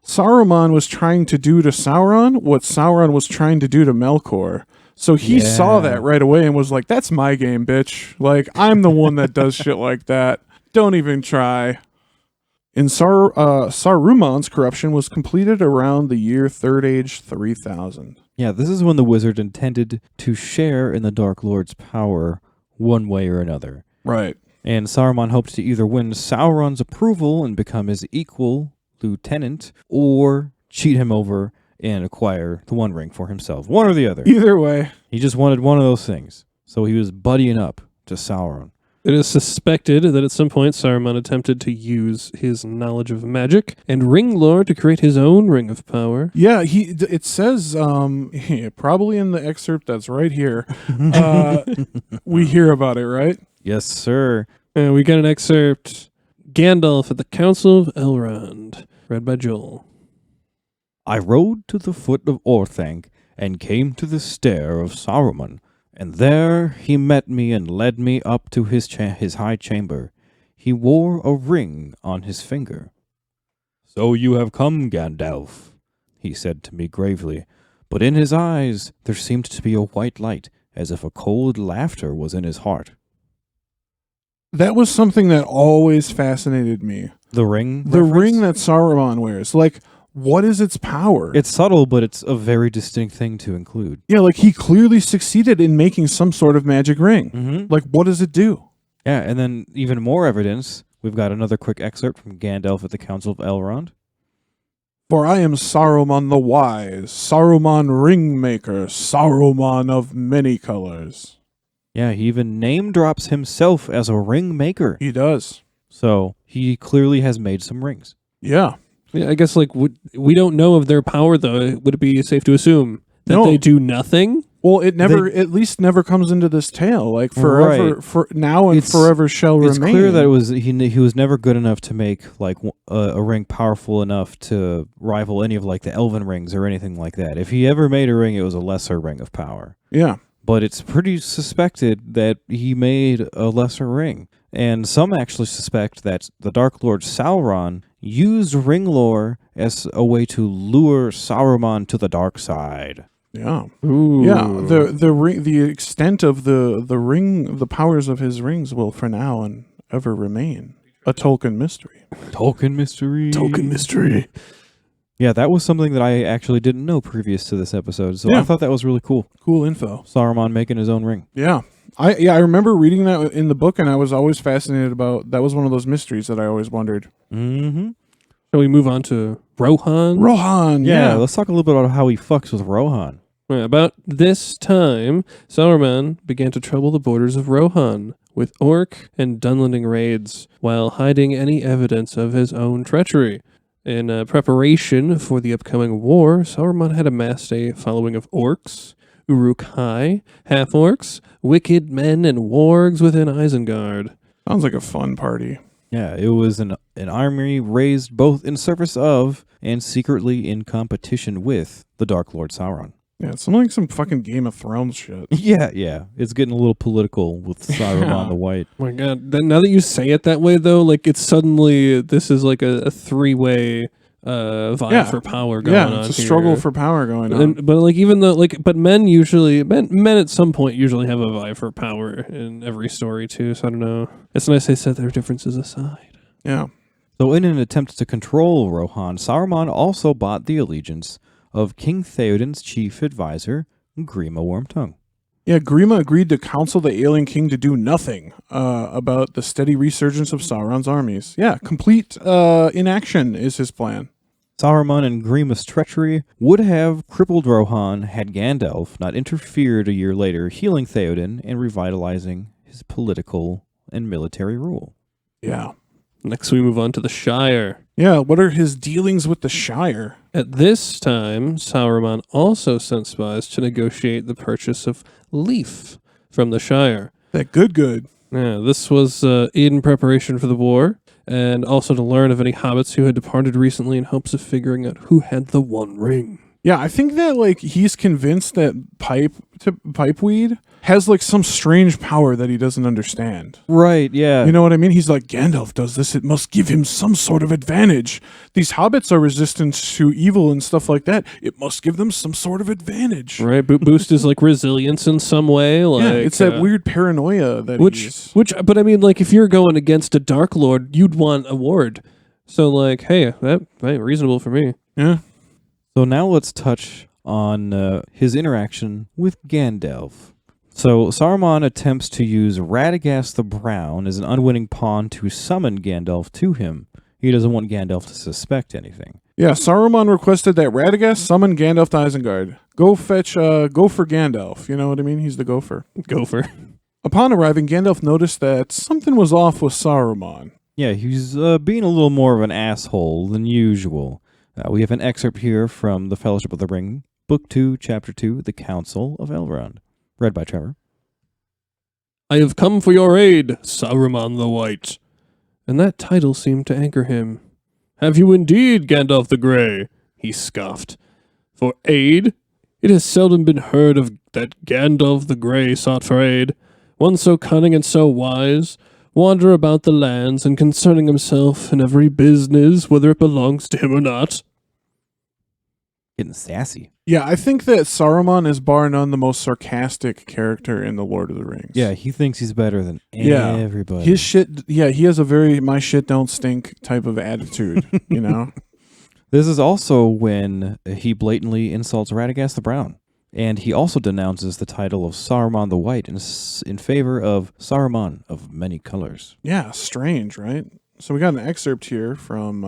Saruman was trying to do to Sauron what Sauron was trying to do to Melkor. So he saw that right away and was like, that's my game, bitch. Like, I'm the one that does shit like that. Don't even try. And Saruman's corruption was completed around the year Third Age 3000. Yeah, this is when the wizard intended to share in the Dark Lord's power one way or another. Right. And Saruman hoped to either win Sauron's approval and become his equal lieutenant, or cheat him over and acquire the One Ring for himself. One or the other. Either way. He just wanted one of those things. So he was buddying up to Sauron. It is suspected that at some point Saruman attempted to use his knowledge of magic and ring lore to create his own ring of power. Yeah, it says, probably in the excerpt that's right here, we hear about it, right? Yes, sir. We got an excerpt. Gandalf at the Council of Elrond, read by Joel. I rode to the foot of Orthanc and came to the stair of Saruman, and there he met me and led me up to his high chamber. He wore a ring on his finger. So you have come, Gandalf, he said to me gravely, but in his eyes there seemed to be a white light, as if a cold laughter was in his heart. That was something that always fascinated me. The ring? The reference? ring that Saruman wears. Like, what is its power? It's subtle, but it's a very distinct thing to include. Yeah, like he clearly succeeded in making some sort of magic ring. Mm-hmm. Like, what does it do? Yeah, and then even more evidence. We've got another quick excerpt from Gandalf at the Council of Elrond. For I am Saruman the Wise, Saruman Ringmaker, Saruman of many colors. Yeah, he even name drops himself as a ring maker. He does. So he clearly has made some rings. Yeah. Yeah, I guess we don't know of their power though. Would it be safe to assume that No. they do nothing? Well, it never, at least never comes into this tale. Like forever, Right. for now and forever shall It's remain. clear that it was he was never good enough to make like a ring powerful enough to rival any of like the elven rings or anything like that. If he ever made a ring, it was a lesser ring of power. Yeah. But it's pretty suspected that he made a lesser ring. And some actually suspect that the Dark Lord Sauron used ring lore as a way to lure Saruman to the dark side. Yeah. Ooh. Yeah. The ring, the extent of the ring, the powers of his rings will for now and ever remain a Tolkien mystery. Tolkien mystery. Token mystery. Yeah, that was something that I actually didn't know previous to this episode. So Yeah. I thought that was really cool. Cool info. Saruman making his own ring. Yeah. I remember reading that in the book, and I was always fascinated about. That was one of those mysteries that I always wondered. Mm-hmm. Shall we move on to Rohan? Rohan. Yeah, Yeah. let's talk a little bit about how he fucks with Rohan. About this time, Saruman began to trouble the borders of Rohan with orc and Dunlending raids, while hiding any evidence of his own treachery. In preparation for the upcoming war, Saruman had amassed a following of orcs, Uruk-hai, half-orcs, wicked men, and wargs within Isengard. Sounds like a fun party. Yeah, it was an army raised both in service of and secretly in competition with the Dark Lord Sauron. Yeah, it's like some fucking Game of Thrones shit. Yeah. It's getting a little political with Saruman the White. Oh my god, now that you say it that way, though, like it's suddenly, this is like a three-way vie for power going on. Yeah, it's a here. struggle for power going on. But like even though but men at some point usually have a vie for power in every story too. So I don't know. It's nice they set their differences aside. Yeah. So in an attempt to control Rohan, Saruman also bought the allegiance of King Theoden's chief advisor, Grima Wormtongue. Yeah, Grima agreed to counsel the alien king to do nothing about the steady resurgence of Sauron's armies. Yeah, complete inaction is his plan. Saruman and Grima's treachery would have crippled Rohan had Gandalf not interfered a year later, healing Theoden and revitalizing his political and military rule. Yeah. Next, we move on to the Shire. Yeah, what are his dealings with the Shire? At this time, Saruman also sent spies to negotiate the purchase of Leaf from the Shire. That good. Yeah, this was in preparation for the war, and also to learn of any hobbits who had departed recently in hopes of figuring out who had the One Ring. Yeah, I think that he's convinced that pipeweed has some strange power that he doesn't understand. Right, yeah. You know what I mean? He's like, Gandalf does this, it must give him some sort of advantage. These hobbits are resistant to evil and stuff like that. It must give them some sort of advantage. Right, boost his resilience in some way. Yeah, it's that weird paranoia that but I mean, if you're going against a Dark Lord, you'd want a ward. So hey, that reasonable for me. Yeah. So now let's touch on his interaction with Gandalf. So Saruman attempts to use Radagast the Brown as an unwitting pawn to summon Gandalf to him. He doesn't want Gandalf to suspect anything. Yeah, Saruman requested that Radagast summon Gandalf to Isengard. Go for Gandalf. You know what I mean? He's the gopher. Gopher. Upon arriving, Gandalf noticed that something was off with Saruman. Yeah, he's being a little more of an asshole than usual. We have an excerpt here from The Fellowship of the Ring, Book 2, Chapter 2, The Council of Elrond. Read by Trevor. I have come for your aid, Saruman the White. And that title seemed to anchor him. Have you indeed, Gandalf the Grey? He scoffed. For aid? It has seldom been heard of that Gandalf the Grey sought for aid. One so cunning and so wise, wander about the lands and concerning himself in every business, whether it belongs to him or not. Getting sassy. Yeah, I think that Saruman is bar none the most sarcastic character in The Lord of the Rings. Yeah, he thinks he's better than everybody. His shit, he has a very my shit don't stink type of attitude, you know? This is also when he blatantly insults Radagast the Brown. And he also denounces the title of Saruman the White in favor of Saruman of many colors. Yeah, strange, right? So we got an excerpt here from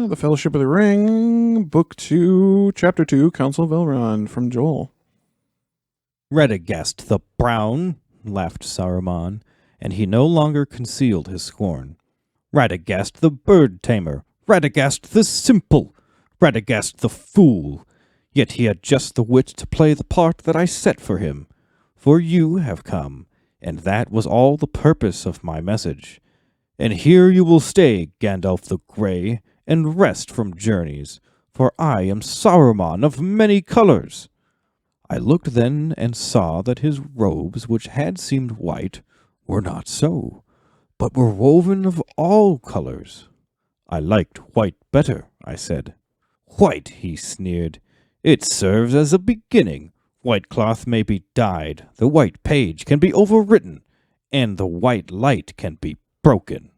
The Fellowship of the Ring, Book 2, Chapter 2, Council of Elrond, from Joel. Radagast the Brown, laughed Saruman, and he no longer concealed his scorn. Radagast the bird-tamer, Radagast the simple, Radagast the fool. Yet he had just the wit to play the part that I set for him. For you have come, and that was all the purpose of my message. And here you will stay, Gandalf the Grey, and rest from journeys, for I am Saruman of many colors. I looked then and saw that his robes, which had seemed white, were not so, but were woven of all colors. I liked white better, I said. White, he sneered. It serves as a beginning. White cloth may be dyed, the white page can be overwritten, and the white light can be broken.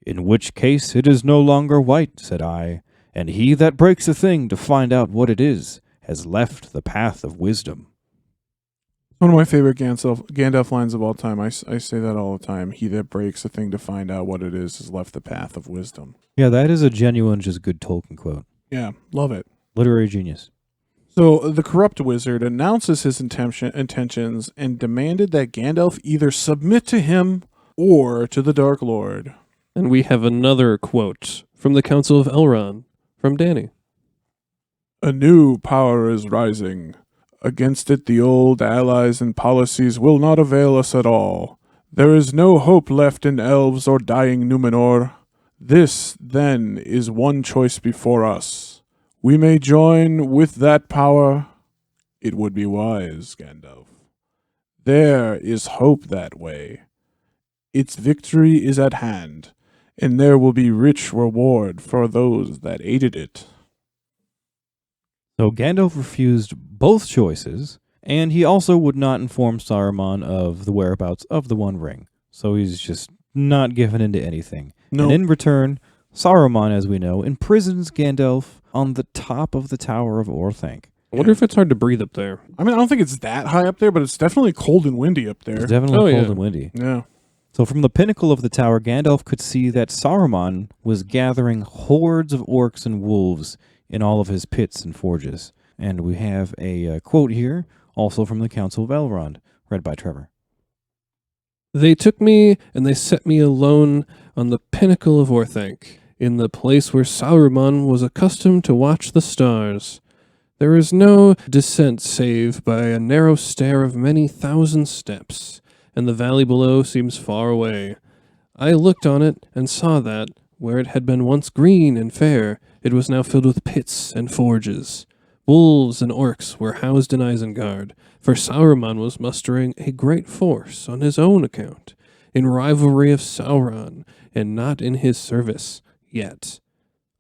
In which case it is no longer white, said I, and he that breaks a thing to find out what it is has left the path of wisdom. One of my favorite Gandalf lines of all time. I say that all the time. He that breaks a thing to find out what it is has left the path of wisdom. Yeah, that is a genuine, just good Tolkien quote. Yeah, love it. Literary genius. So the corrupt wizard announces his intentions and demanded that Gandalf either submit to him or to the Dark Lord. And we have another quote from the Council of Elrond, from Danny. A new power is rising. Against it the old allies and policies will not avail us at all. There is no hope left in elves or dying Numenor. This, then, is one choice before us. We may join with that power. It would be wise, Gandalf. There is hope that way. Its victory is at hand, and there will be rich reward for those that aided it. So Gandalf refused both choices, and he also would not inform Saruman of the whereabouts of the One Ring. So he's just not giving in to anything. No. And in return, Saruman, as we know, imprisons Gandalf on the top of the Tower of Orthanc. I wonder if it's hard to breathe up there. I mean, I don't think it's that high up there, but it's definitely cold and windy up there. It's definitely Oh, cold yeah. and windy. Yeah. So from the pinnacle of the tower, Gandalf could see that Saruman was gathering hordes of orcs and wolves in all of his pits and forges. And we have a quote here, also from the Council of Elrond, read by Trevor. They took me and they set me alone on the pinnacle of Orthanc, in the place where Saruman was accustomed to watch the stars. There is no descent save by a narrow stair of many thousand steps, and the valley below seems far away. I looked on it and saw that, where it had been once green and fair, it was now filled with pits and forges. Wolves and orcs were housed in Isengard, for Saruman was mustering a great force on his own account, in rivalry of Sauron, and not in his service yet.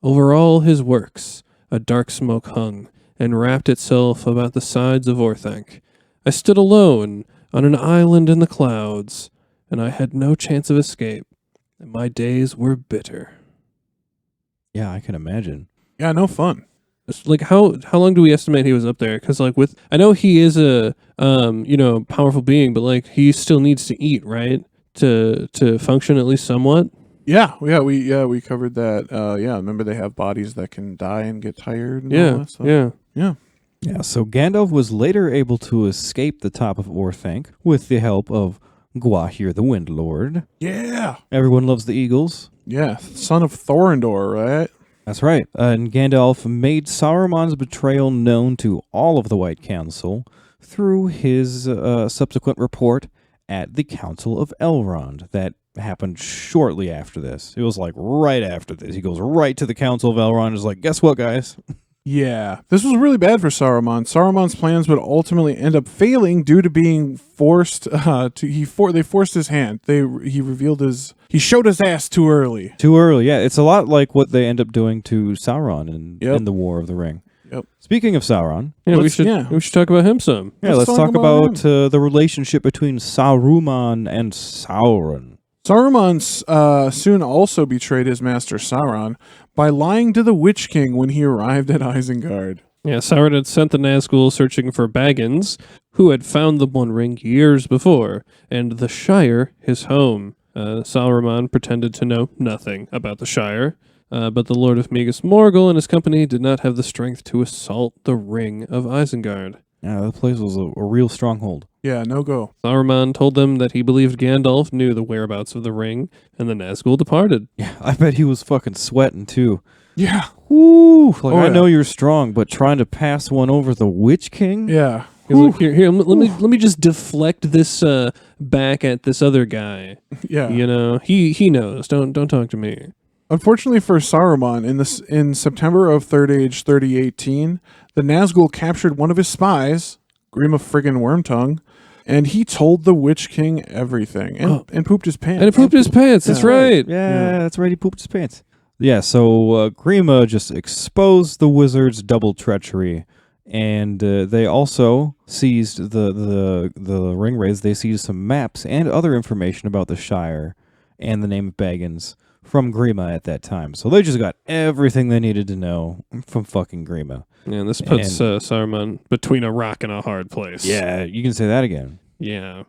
Over all his works a dark smoke hung, and wrapped itself about the sides of Orthanc. I stood alone on an island in the clouds, and I had no chance of escape, and my days were bitter. Yeah, I can imagine. Yeah, no fun. It's like how long do we estimate he was up there? Because like I know he is a powerful being, but like he still needs to eat, right? To function at least somewhat. Yeah, we covered that. Remember they have bodies that can die and get tired and all that stuff? Yeah. Yeah, so Gandalf was later able to escape the top of Orthanc with the help of Gwahir the Wind Lord. Yeah. Everyone loves the eagles. Yeah, son of Thorondor, right? That's right. And Gandalf made Saruman's betrayal known to all of the White Council through his subsequent report at the Council of Elrond that happened shortly after this. It was like right after this. He goes right to the Council of Elrond and is like, guess what, guys? Yeah. This was really bad for Saruman. Saruman's plans would ultimately end up failing due to being forced they forced his hand. He showed his ass too early. Too early, yeah. It's a lot like what they end up doing to Sauron in the War of the Ring. Yep. Speaking of Sauron, We should talk about him some. yeah, let's talk about the relationship between Saruman and Sauron. Saruman soon also betrayed his master Sauron by lying to the Witch King when he arrived at Isengard. Yeah, Sauron had sent the Nazgul searching for Baggins, who had found the One Ring years before, and the Shire his home. Saruman pretended to know nothing about the Shire, but the Lord of Migas Morgul and his company did not have the strength to assault the Ring of Isengard. Yeah, that place was a real stronghold. Yeah, no go. Saruman told them that he believed Gandalf knew the whereabouts of the ring, and the Nazgul departed. Yeah, I bet he was fucking sweating too. Yeah. Woo! Like, I yeah. know you're strong, but trying to pass one over the Witch King? Yeah. He's like, here, let me just deflect this back at this other guy. Yeah. You know, he knows. Don't talk to me. Unfortunately for Saruman, in September of Third Age 3018, the Nazgul captured one of his spies, Grima friggin' Wormtongue, and he told the Witch King everything and pooped his pants. And he pooped his pants. That's right. Yeah, that's right. He pooped his pants. Yeah, so Grima just exposed the wizard's double treachery, and they also seized the ringwraiths. They seized some maps and other information about the Shire and the name of Baggins from Grima at that time. So they just got everything they needed to know from fucking Grima. Yeah, and this puts Saruman between a rock and a hard place. Yeah, you can say that again. Yeah.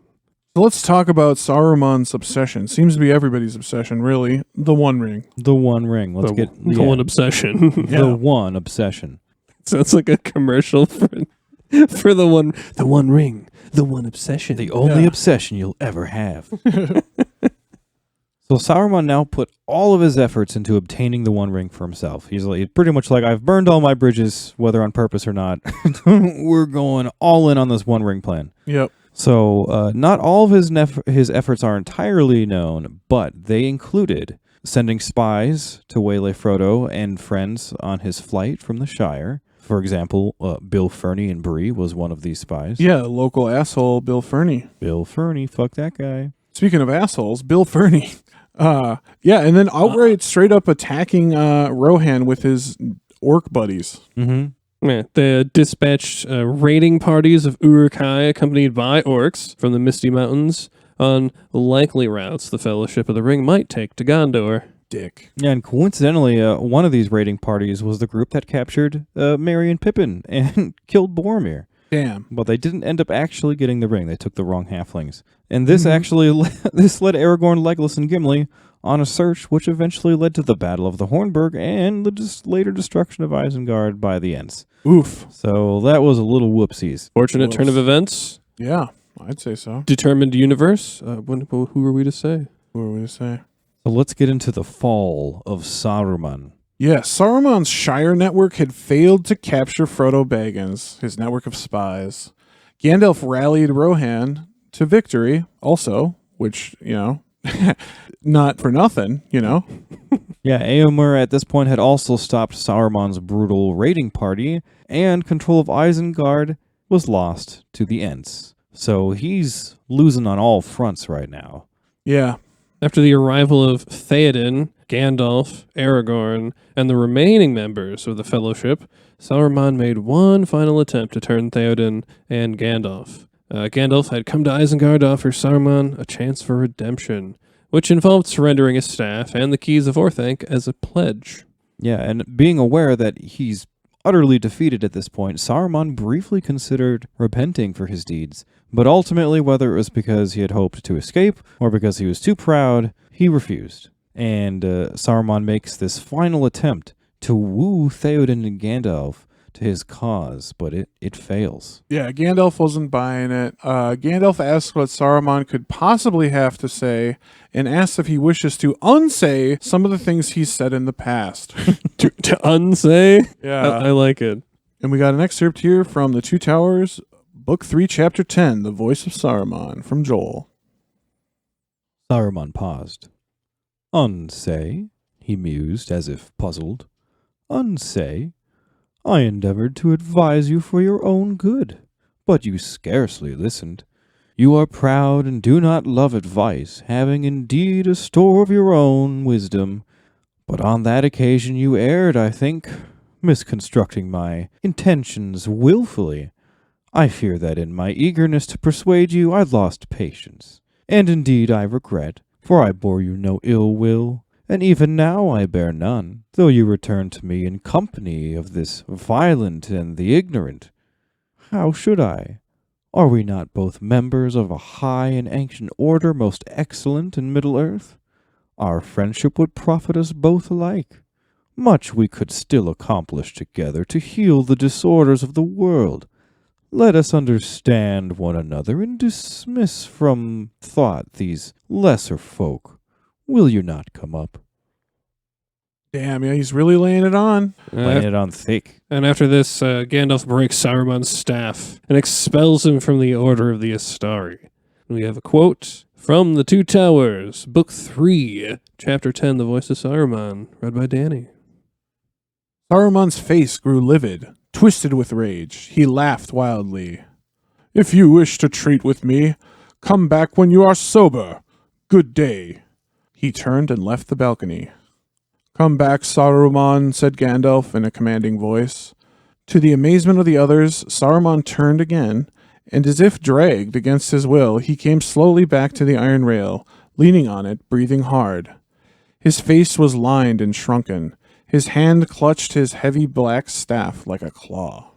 So let's talk about Saruman's obsession. Seems to be everybody's obsession, really. The One Ring. The One Ring. Let's The one obsession. The One Obsession. Sounds like a commercial for the one ring, the one obsession. The only obsession you'll ever have. So Saruman now put all of his efforts into obtaining the One Ring for himself. He's pretty much like, I've burned all my bridges, whether on purpose or not. We're going all in on this One Ring plan. Yep. So not all of his efforts are entirely known, but they included sending spies to waylay Frodo and friends on his flight from the Shire. For example, Bill Ferny in Bree was one of these spies. Yeah, local asshole Bill Ferny. Bill Ferny, fuck that guy. Speaking of assholes, Bill Ferny. And then outright straight up attacking Rohan with his orc buddies. Mm-hmm. Yeah, they dispatched raiding parties of Uruk-hai accompanied by orcs from the Misty Mountains on likely routes the Fellowship of the Ring might take to Gondor. dick. Yeah, and coincidentally, one of these raiding parties was the group that captured Merry and Pippin and killed Boromir. Damn. But they didn't end up actually getting the ring. They took the wrong halflings. And this actually this led Aragorn, Legolas, and Gimli on a search which eventually led to the Battle of the Hornburg and the later destruction of Isengard by the Ents. Oof. So that was a little whoopsies. Fortunate turn of events. Yeah, I'd say so. Determined universe. Who are we to say? What were we to say? So let's get into the fall of Saruman. Yeah, Saruman's Shire network had failed to capture Frodo Baggins, his network of spies. Gandalf rallied Rohan to victory, also, which, not for nothing, Yeah, Éomer at this point had also stopped Saruman's brutal raiding party, and control of Isengard was lost to the Ents. So he's losing on all fronts right now. Yeah. After the arrival of Theoden, Gandalf, Aragorn, and the remaining members of the Fellowship, Saruman made one final attempt to turn Theoden and Gandalf. Gandalf had come to Isengard to offer Saruman a chance for redemption, which involved surrendering his staff and the keys of Orthanc as a pledge. Yeah, and being aware that he's utterly defeated at this point, Saruman briefly considered repenting for his deeds. But ultimately, whether it was because he had hoped to escape or because he was too proud, he refused. And Saruman makes this final attempt to woo Theoden and Gandalf to his cause, but it fails. Yeah, Gandalf wasn't buying it. Gandalf asked what Saruman could possibly have to say and asks if he wishes to unsay some of the things he said in the past. To unsay? Yeah. I like it. And we got an excerpt here from The Two Towers, Book 3, Chapter 10, The Voice of Saruman, from Joel. Saruman paused. Unsay, he mused as if puzzled. Unsay? I endeavored to advise you for your own good, but you scarcely listened. You are proud and do not love advice, having indeed a store of your own wisdom. But on that occasion you erred, I think, misconstructing my intentions willfully. I fear that in my eagerness to persuade you I lost patience, and indeed I regret, for I bore you no ill will. And even now I bear none, though you return to me in company of this violent and the ignorant. How should I? Are we not both members of a high and ancient order most excellent in Middle-earth? Our friendship would profit us both alike. Much we could still accomplish together to heal the disorders of the world. Let us understand one another and dismiss from thought these lesser folk. Will you not come up? Damn, yeah, he's really laying it on. Laying it on thick. And after this, Gandalf breaks Saruman's staff and expels him from the Order of the Astari. And we have a quote from The Two Towers, Book 3, Chapter 10, The Voice of Saruman, read by Danny. Saruman's face grew livid, twisted with rage. He laughed wildly. If you wish to treat with me, come back when you are sober. Good day. He turned and left the balcony. Come back, Saruman, said Gandalf in a commanding voice. To the amazement of the others, Saruman turned again, and as if dragged against his will, he came slowly back to the iron rail, leaning on it, breathing hard. His face was lined and shrunken. His hand clutched his heavy black staff like a claw.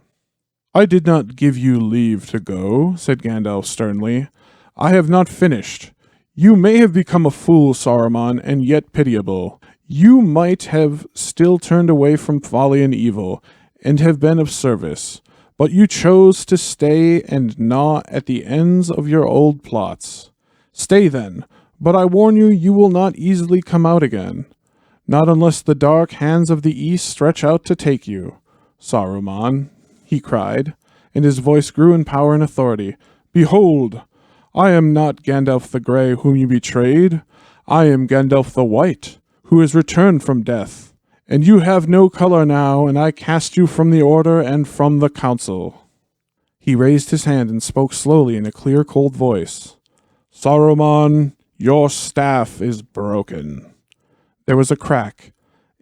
I did not give you leave to go, said Gandalf sternly. I have not finished. You may have become a fool, Saruman, and yet pitiable. You might have still turned away from folly and evil, and have been of service, but you chose to stay and gnaw at the ends of your old plots. Stay then, but I warn you, you will not easily come out again. Not unless the dark hands of the east stretch out to take you. Saruman, he cried, and his voice grew in power and authority. Behold, I am not Gandalf the Grey whom you betrayed. I am Gandalf the White, who is returned from death. And you have no color now, and I cast you from the Order and from the Council. He raised his hand and spoke slowly in a clear, cold voice. Saruman, your staff is broken. There was a crack,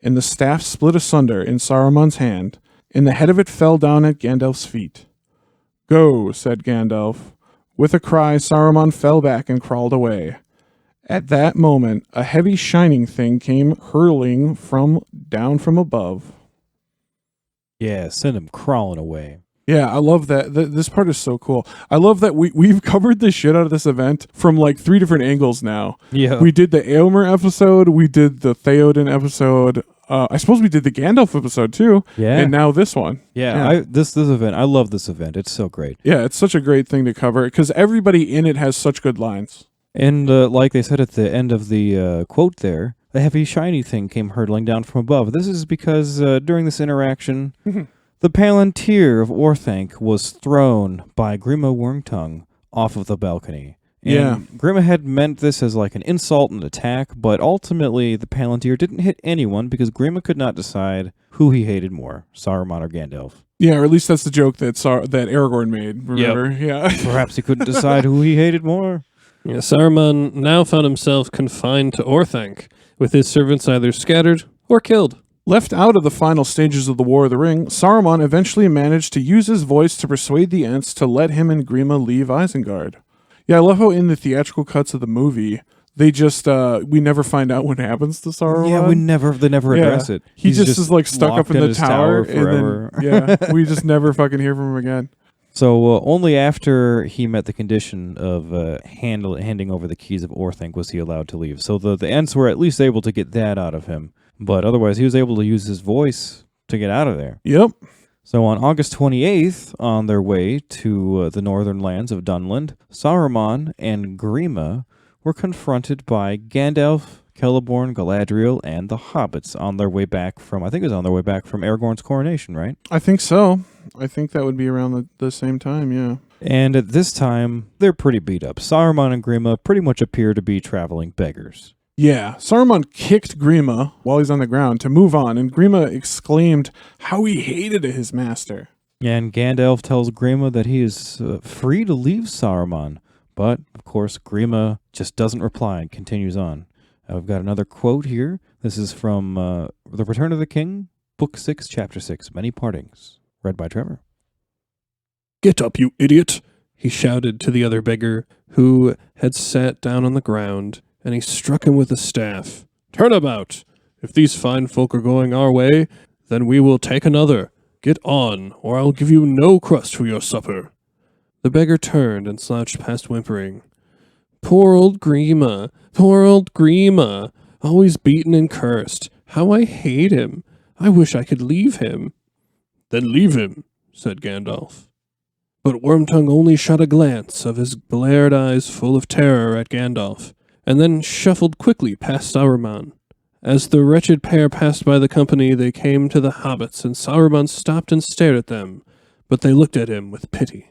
and the staff split asunder in Saruman's hand, and the head of it fell down at Gandalf's feet. Go, said Gandalf. With a cry, Saruman fell back and crawled away. At that moment, a heavy shining thing came hurling down from above. Yeah, send him crawling away. Yeah, I love that. This part is so cool. I love that we've covered the shit out of this event from like 3 different angles now. Yeah. We did the Aomer episode, we did the Theoden episode. I suppose we did the Gandalf episode too. Yeah. And now this one. Yeah. This event, I love this event. It's so great. Yeah, it's such a great thing to cover because everybody in it has such good lines. And like they said at the end of the quote there, the heavy shiny thing came hurtling down from above. This is because during this interaction, the Palantir of Orthanc was thrown by Grima Wormtongue off of the balcony. And Yeah. Grima had meant this as like an insult and attack, but ultimately the Palantir didn't hit anyone because Grima could not decide who he hated more, Saruman or Gandalf. Yeah, or at least that's the joke that Aragorn made. Remember? Yeah. Perhaps he couldn't decide who he hated more. Yeah, Saruman now found himself confined to Orthanc, with his servants either scattered or killed. Left out of the final stages of the War of the Ring, Saruman eventually managed to use his voice to persuade the Ents to let him and Grima leave Isengard. Yeah, I love how in the theatrical cuts of the movie, they just, we never find out what happens to Saruman. Yeah, they never address it. He He's just is like stuck up locked in the his tower, forever. and then, we just never fucking hear from him again. So only after he met the condition of handing over the keys of Orthanc was he allowed to leave. So the Ents were at least able to get that out of him. But otherwise, he was able to use his voice to get out of there. Yep. So on August 28th, on their way to the northern lands of Dunland, Saruman and Grima were confronted by Gandalf, Celeborn, Galadriel, and the hobbits on their way back from, I think it was on their way back from Aragorn's coronation, right? I think so. I think that would be around the same time, yeah. And at this time, they're pretty beat up. Saruman and Grima pretty much appear to be traveling beggars. Yeah, Saruman kicked Grima while he's on the ground to move on, and Grima exclaimed how he hated his master. And Gandalf tells Grima that he is free to leave Saruman. But, of course, Grima just doesn't reply and continues on. I've got another quote here. This is from The Return of the King, Book 6, Chapter 6, Many Partings, read by Trevor. "Get up, you idiot!" he shouted to the other beggar, who had sat down on the ground, and he struck him with a staff. "Turn about! If these fine folk are going our way, then we will take another. Get on, or I'll give you no crust for your supper." The beggar turned and slouched past whimpering. Poor old Grima, always beaten and cursed. How I hate him. I wish I could leave him." "Then leave him," said Gandalf. But Wormtongue only shot a glance of his bleared eyes full of terror at Gandalf, and then shuffled quickly past Saruman. As the wretched pair passed by the company, they came to the hobbits, and Saruman stopped and stared at them, but they looked at him with pity.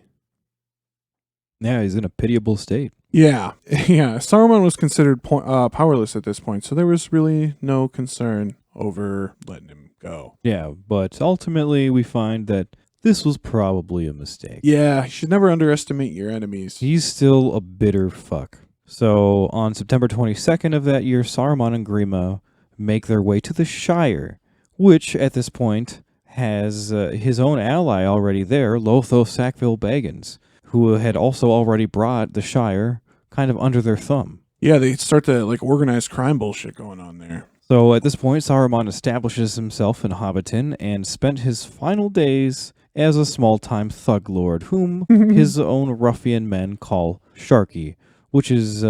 Yeah, he's in a pitiable state. Yeah, yeah. Saruman was considered powerless at this point, so there was really no concern over letting him go. Yeah, but ultimately we find that this was probably a mistake. Yeah, you should never underestimate your enemies. He's still a bitter fuck. So on September 22nd of that year, Saruman and Grima make their way to the Shire, which at this point has his own ally already there, Lotho Sackville Baggins, who had also already brought the Shire kind of under their thumb. Yeah, they start to like organized crime bullshit going on there. So at this point, Saruman establishes himself in Hobbiton and spent his final days as a small-time thug lord, whom his own ruffian men call Sharky, which is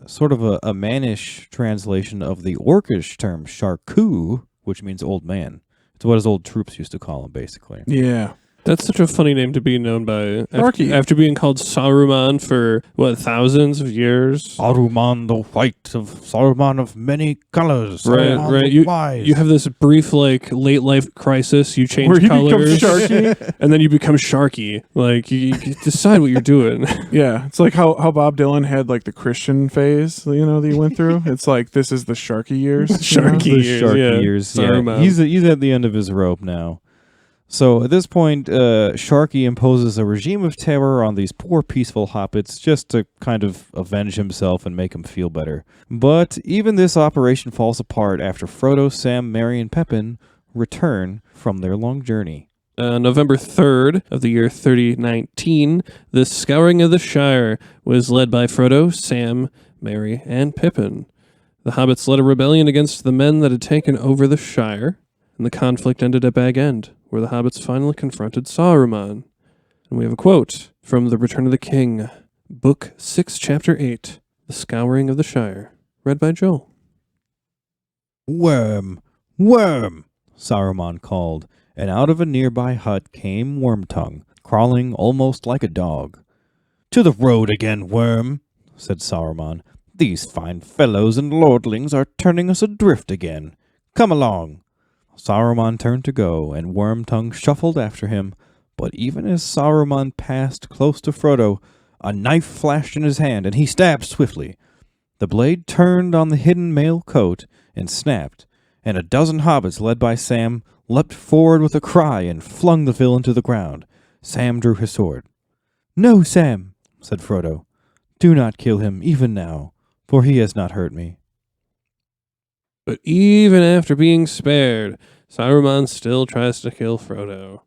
sort of a mannish translation of the Orcish term Sharku, which means old man. It's what his old troops used to call him, basically. Yeah. That's such a funny name to be known by. Sharky. After being called Saruman for, thousands of years? Saruman the White of Saruman of many colors. Right, Saruman right. the Wise. You have this brief, late life crisis. You change Where he colors. becomes Sharky. And then you become Sharky. Like, you decide what you're doing. Yeah, it's like how Bob Dylan had like the Christian phase, that he went through. It's like this is the Sharky years. Sharky The years, Sharky yeah. years. Yeah. Saruman. He's at the end of his rope now. So at this point, Sharky imposes a regime of terror on these poor peaceful hobbits just to kind of avenge himself and make him feel better. But even this operation falls apart after Frodo, Sam, Merry, and Pippin return from their long journey. November 3rd of the year 3019, the Scouring of the Shire was led by Frodo, Sam, Merry, and Pippin. The hobbits led a rebellion against the men that had taken over the Shire, and the conflict ended at Bag End, where the hobbits finally confronted Saruman. And we have a quote from The Return of the King, Book 6, Chapter 8, The Scouring of the Shire, read by Joel. "Worm! Worm!" Saruman called, and out of a nearby hut came Wormtongue, crawling almost like a dog. "To the road again, Worm," said Saruman. "These fine fellows and lordlings are turning us adrift again. Come along." Saruman turned to go, and Wormtongue shuffled after him, but even as Saruman passed close to Frodo, a knife flashed in his hand, and he stabbed swiftly. The blade turned on the hidden mail coat and snapped, and a dozen hobbits led by Sam leapt forward with a cry and flung the villain to the ground. Sam drew his sword. "No, Sam," said Frodo. "Do not kill him, even now, for he has not hurt me." But even after being spared, Saruman still tries to kill Frodo.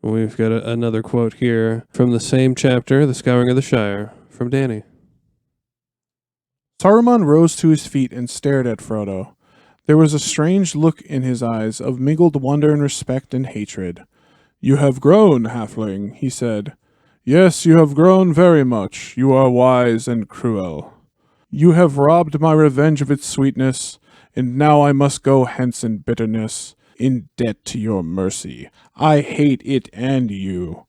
We've got another quote here from the same chapter, The Scouring of the Shire, from Danny. Saruman rose to his feet and stared at Frodo. There was a strange look in his eyes of mingled wonder and respect and hatred. "You have grown, halfling," he said. "Yes, you have grown very much. You are wise and cruel. You have robbed my revenge of its sweetness, and now I must go hence in bitterness, in debt to your mercy. I hate it and you.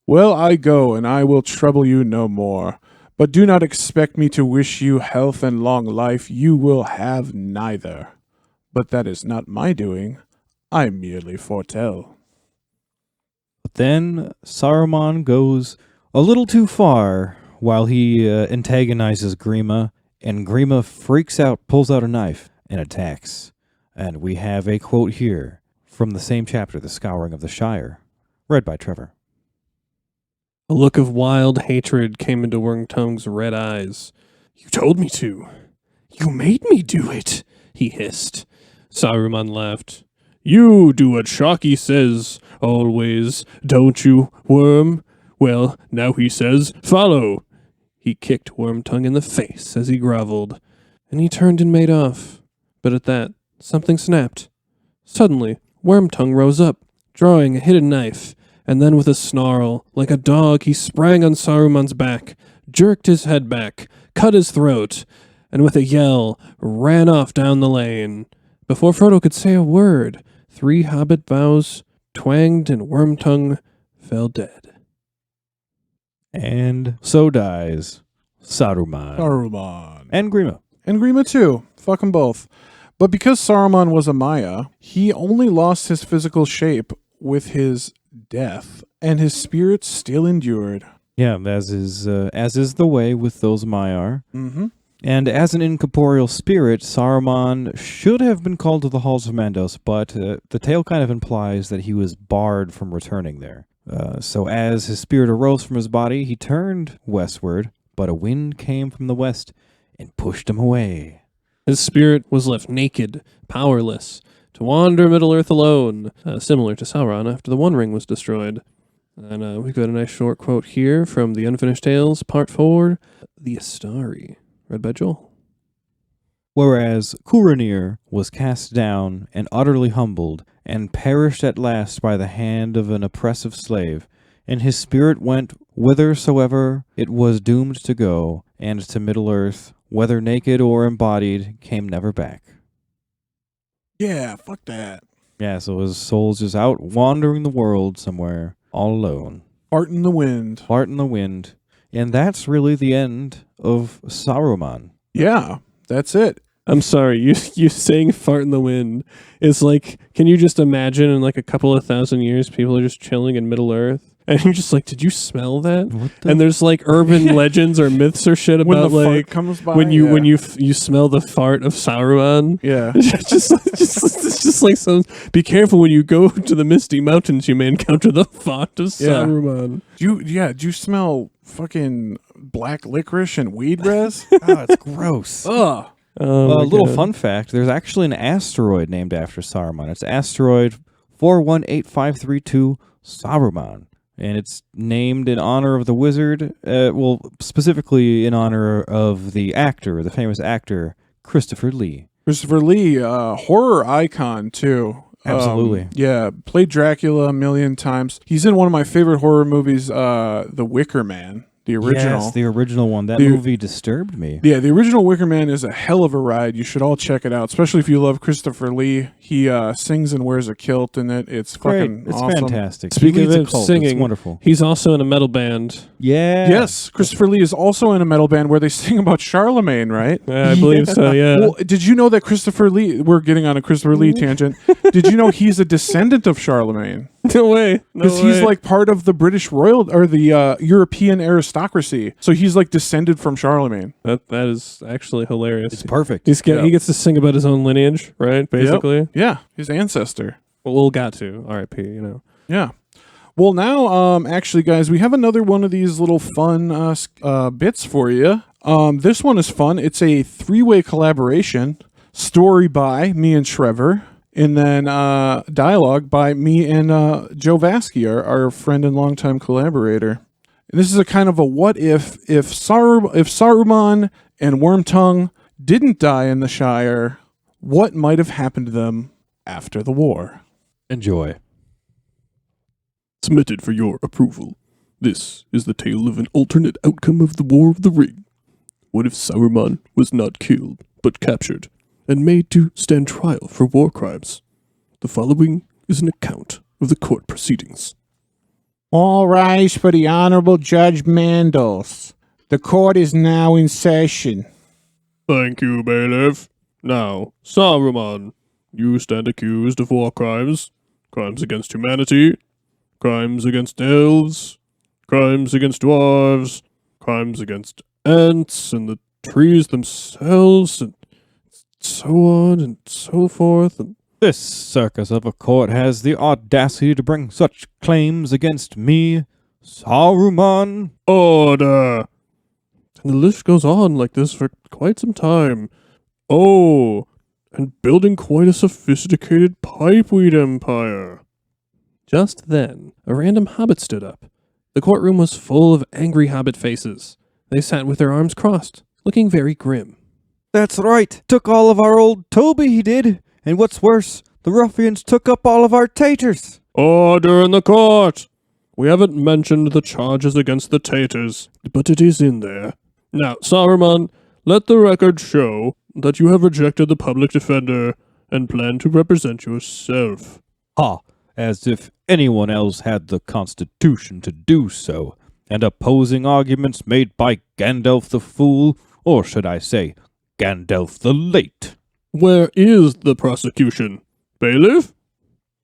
Well, I go, and I will trouble you no more. But do not expect me to wish you health and long life. You will have neither. But that is not my doing. I merely foretell." But then Saruman goes a little too far while he antagonizes Grima, and Grima freaks out, pulls out a knife, and attacks. And we have a quote here from the same chapter, The Scouring of the Shire, read by Trevor. A look of wild hatred came into Wormtongue's red eyes. "You told me to. You made me do it," he hissed. Saruman laughed. "You do what Shocky says, always, don't you, Worm? Well, now he says, follow." He kicked Wormtongue in the face as he groveled, and he turned and made off. But at that, something snapped. Suddenly, Wormtongue rose up, drawing a hidden knife, and then with a snarl, like a dog, he sprang on Saruman's back, jerked his head back, cut his throat, and with a yell, ran off down the lane. Before Frodo could say a word, 3 hobbit bows twanged and Wormtongue fell dead. And so dies Saruman. Saruman. And Grima. And Grima too. Fuck them both. But because Saruman was a Maya, he only lost his physical shape with his death, and his spirit still endured. Yeah, as is the way with those Maiar. Mm-hmm. And as an incorporeal spirit, Saruman should have been called to the halls of Mandos, but the tale kind of implies that he was barred from returning there. So as his spirit arose from his body, he turned westward, but a wind came from the west and pushed him away. His spirit was left naked, powerless, to wander Middle-earth alone, similar to Sauron after the One Ring was destroyed. And we've got a nice short quote here from The Unfinished Tales, Part 4, The Astari, read by Joel. Whereas Curanir was cast down and utterly humbled, and perished at last by the hand of an oppressive slave, and his spirit went whithersoever it was doomed to go, and to Middle-earth, whether naked or embodied, came never back. Yeah, fuck that. Yeah, so his soul's just out wandering the world somewhere, all alone. Fart in the wind. Fart in the wind. And that's really the end of Saruman. Yeah, that's it. I'm sorry, you saying fart in the wind is like, can you just imagine in like a couple of thousand years, people are just chilling in Middle-earth? And you're just like, did you smell that? And there's like urban legends or myths or shit When about the fart like comes by, when you smell the fart of Sauron. Yeah. It's just like some. Be careful when you go to the Misty Mountains. You may encounter the fart of Saruman. Do you smell fucking black licorice and weed res? Oh, it's gross. Ugh. Oh, A little fun fact, there's actually an asteroid named after Saruman. It's asteroid 418532 Saruman. and it's named in honor of the wizard, specifically in honor of the famous actor, Christopher Lee. Christopher Lee, horror icon, too. Absolutely. Yeah, played Dracula a million times. He's in one of my favorite horror movies, The Wicker Man, the original. Yes, the original one. That movie disturbed me. Yeah, the original Wicker Man is a hell of a ride. You should all check it out, especially if you love Christopher Lee. He sings and wears a kilt in it. It's fucking It's awesome. fantastic. Speaking He leads of a cult. singing, It's wonderful. he's also in a metal band. Yeah. Yes, Christopher Lee is also in a metal band where they sing about Charlemagne, right? I believe so, yeah. Well, did you know that Christopher Lee, we're getting on a Christopher Lee tangent, did you know he's a descendant of Charlemagne? No way. Because he's like part of the British royal, or the European aristocracy. So he's like descended from Charlemagne. That is actually hilarious. It's perfect. He gets to sing about his own lineage, right? Basically. Yep. Yeah, his ancestor. Well, got to. R.I.P., you know. Yeah. Well, now, actually, guys, we have another one of these little fun bits for you. This one is fun. It's a 3-way collaboration. Story by me and Trevor, and then dialogue by me and Joe Vasky, our friend and longtime collaborator. And this is a kind of a what if Saruman and Wormtongue didn't die in the Shire, what might have happened to them after the war? Enjoy. Submitted for your approval. This is the tale of an alternate outcome of the War of the Ring. What if Saruman was not killed, but captured, and made to stand trial for war crimes? The following is an account of the court proceedings. All rise for the Honorable Judge Mandels. The court is now in session. Thank you, bailiff. Now, Saruman, you stand accused of war crimes, crimes against humanity, crimes against elves, crimes against dwarves, crimes against ants and the trees themselves, and so on and so forth. And This circus of a court has the audacity to bring such claims against me, Saruman. order! And the list goes on like this for quite some time. Oh, and building quite a sophisticated pipeweed empire. Just then, a random hobbit stood up. The courtroom was full of angry hobbit faces. They sat with their arms crossed, looking very grim. That's right. Took all of our old Toby, he did. And what's worse, the ruffians took up all of our taters. Order in the court! We haven't mentioned the charges against the taters, but it is in there. Now, Saruman, let the record show that you have rejected the public defender and plan to represent yourself. Ha! As if anyone else had the constitution to do so, and opposing arguments made by Gandalf the Fool, or should I say, Gandalf the Late. Where is the prosecution? Bailiff?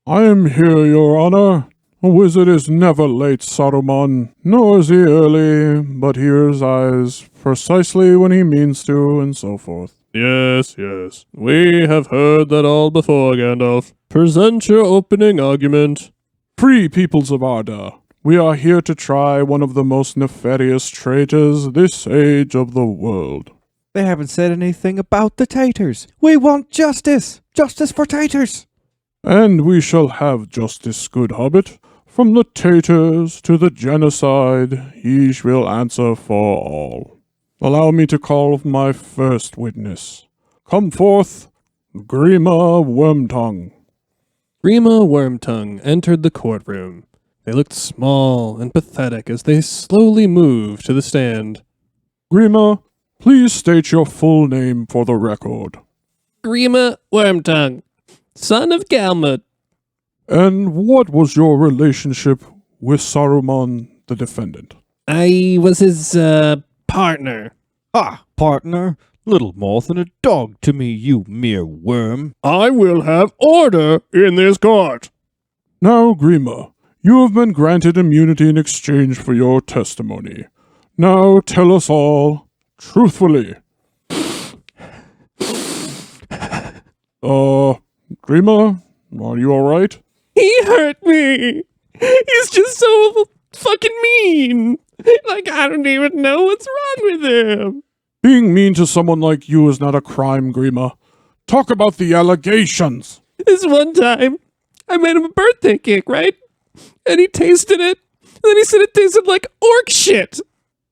I am here, your honor. A wizard is never late, Saruman, nor is he early, but hears eyes precisely when he means to, and so forth. Yes, yes. We have heard that all before, Gandalf. Present your opening argument. Free peoples of Arda, we are here to try one of the most nefarious traitors this age of the world. They haven't said anything about the taters. We want justice. Justice for taters. And we shall have justice, good hobbit. From the taters to the genocide, ye will answer for all. Allow me to call my first witness. Come forth, Grima Wormtongue. Grima Wormtongue entered the courtroom. They looked small and pathetic as they slowly moved to the stand. Grima, please state your full name for the record. Grima Wormtongue, son of Galmud. And what was your relationship with Saruman, the defendant? I was his, partner. Ah, partner. Little more than a dog to me, you mere worm. I will have order in this court. Now, Grima, you have been granted immunity in exchange for your testimony. Now tell us all, truthfully. Grima, are you alright? He hurt me. He's just so fucking mean. Like, I don't even know what's wrong with him. Being mean to someone like you is not a crime, Grima. Talk about the allegations. This one time, I made him a birthday cake, right? And he tasted it, then he said it tasted like orc shit.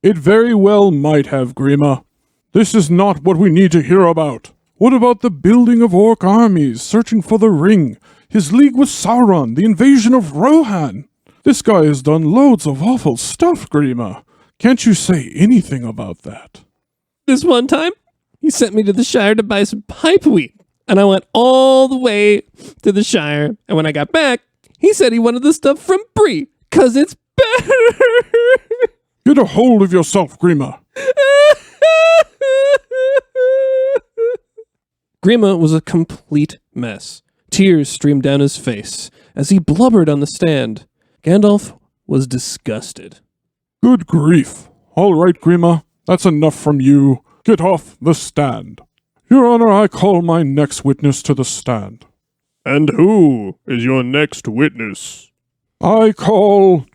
It very well might have, Grima. This is not what we need to hear about. What about the building of orc armies, searching for the ring, his league with Sauron, the invasion of Rohan? This guy has done loads of awful stuff, Grima. Can't you say anything about that? This one time, he sent me to the Shire to buy some pipeweed. And I went all the way to the Shire. And when I got back, he said he wanted the stuff from Bree, 'cause it's better. Get a hold of yourself, Grima. Grima was a complete mess. Tears streamed down his face as he blubbered on the stand. Gandalf was disgusted. Good grief. All right, Grima. That's enough from you. Get off the stand. Your Honor, I call my next witness to the stand. And who is your next witness? I call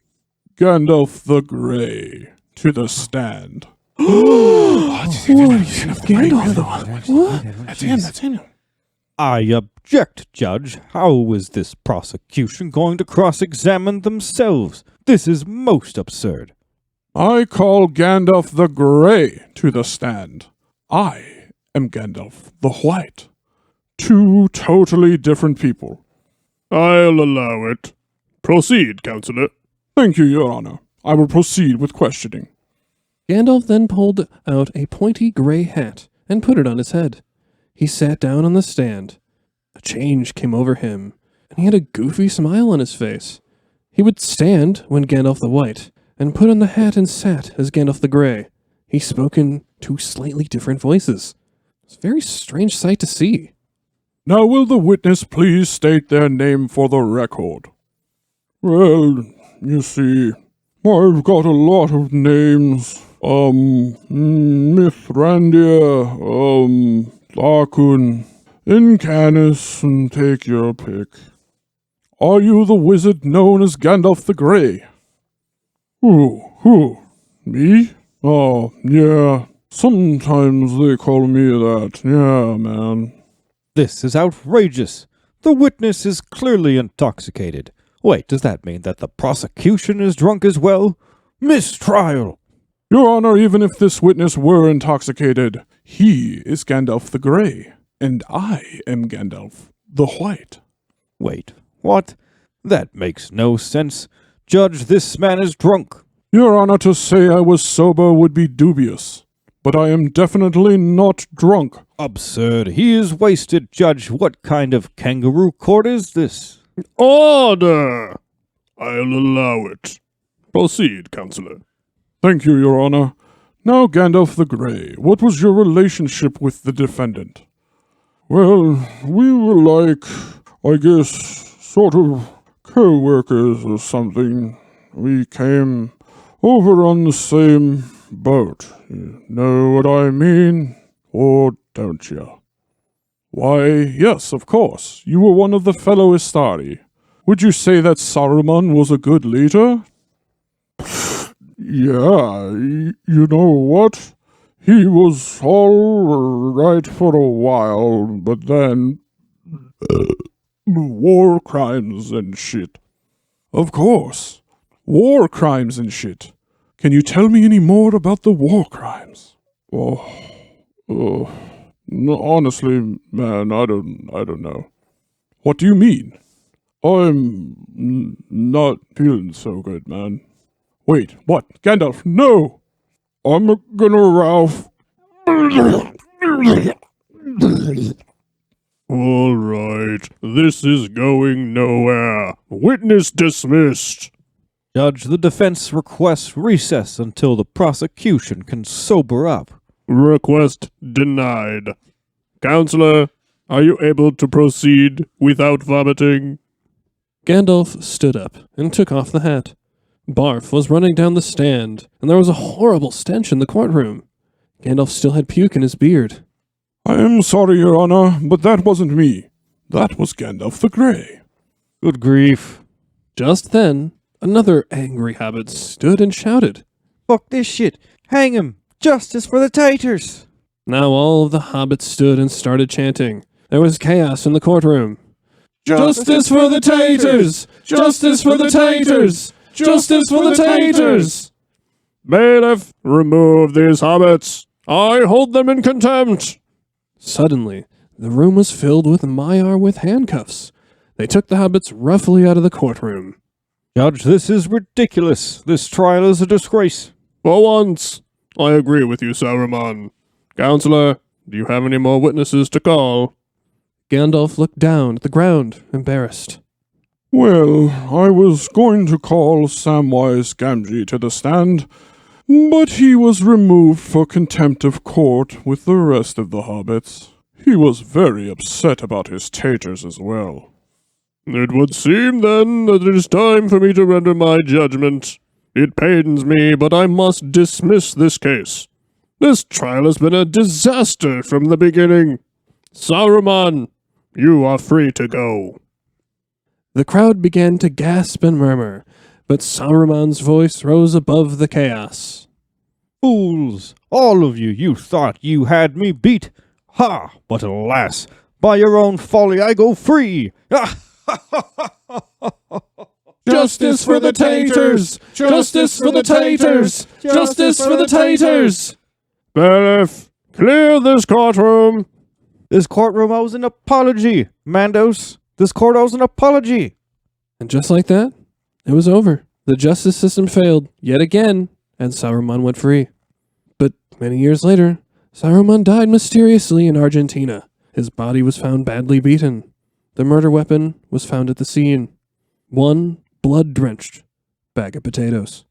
Gandalf the Grey to the stand. That's him. I object, Judge. How is this prosecution going to cross-examine themselves? This is most absurd. I call Gandalf the Grey to the stand. I am Gandalf the White. Two totally different people. I'll allow it. Proceed, Counselor. Thank you, Your Honor. I will proceed with questioning. Gandalf then pulled out a pointy gray hat and put it on his head. He sat down on the stand. A change came over him, and he had a goofy smile on his face. He would stand when Gandalf the White, and put on the hat and sat as Gandalf the Grey. He spoke in two slightly different voices. It's a very strange sight to see. Now will the witness please state their name for the record? Well, you see, I've got a lot of names. Mithrandir, Tharkun, Incanis, and take your pick. Are you the wizard known as Gandalf the Grey? Who? Me? Oh, yeah. Sometimes they call me that. Yeah, man. This is outrageous. The witness is clearly intoxicated. Wait, does that mean that the prosecution is drunk as well? Mistrial! Your Honor, even if this witness were intoxicated, he is Gandalf the Grey, and I am Gandalf the White. Wait, what? That makes no sense. Judge, this man is drunk. Your Honor, to say I was sober would be dubious, but I am definitely not drunk. Absurd. He is wasted, Judge. What kind of kangaroo court is this? Order! I'll allow it. Proceed, Counselor. Thank you, Your Honor. Now, Gandalf the Grey, what was your relationship with the defendant? Well, we were like, I guess, sort of co-workers or something. We came over on the same boat. You know what I mean? Or don't you? Why, yes, of course. You were one of the fellow Istari. Would you say that Saruman was a good leader? Yeah, you know what? He was all right for a while, but then war crimes and shit. Of course, war crimes and shit. Can you tell me any more about the war crimes? No, honestly, man, I don't know. What do you mean? I'm not feeling so good, man. Wait, what? Gandalf, no! I'm gonna Ralph. All right, this is going nowhere. Witness dismissed. Judge, the defense requests recess until the prosecution can sober up. Request denied. Counselor, are you able to proceed without vomiting? Gandalf stood up and took off the hat. Barf was running down the stand, and there was a horrible stench in the courtroom. Gandalf still had puke in his beard. I am sorry, Your Honor, but that wasn't me. That was Gandalf the Grey. Good grief. Just then, another angry hobbit stood and shouted. Fuck this shit. Hang him. Justice for the traitors. Now all of the hobbits stood and started chanting. There was chaos in the courtroom. Justice for the traitors! Justice for the traitors! Justice for the traitors! Bailiff, remove these hobbits. I hold them in contempt. Suddenly, the room was filled with Maiar with handcuffs. They took the hobbits roughly out of the courtroom. Judge, this is ridiculous. This trial is a disgrace. For once, I agree with you, Saruman. Counselor, do you have any more witnesses to call? Gandalf looked down at the ground, embarrassed. Well, I was going to call Samwise Gamgee to the stand, but he was removed for contempt of court with the rest of the hobbits. He was very upset about his taters as well. It would seem, then, that it is time for me to render my judgment. It pains me, but I must dismiss this case. This trial has been a disaster from the beginning. Saruman, you are free to go. The crowd began to gasp and murmur, but Saruman's voice rose above the chaos. Fools, all of you, you thought you had me beat. Ha! But alas, by your own folly I go free. Justice for the traitors! Justice for the traitors! Justice for the traitors! Bailiff, clear this courtroom. This courtroom owes an apology, Mandos. This court owes an apology. And just like that, it was over. The justice system failed yet again, and Saruman went free. But many years later, Saruman died mysteriously in Argentina. His body was found badly beaten. The murder weapon was found at the scene. One blood-drenched bag of potatoes.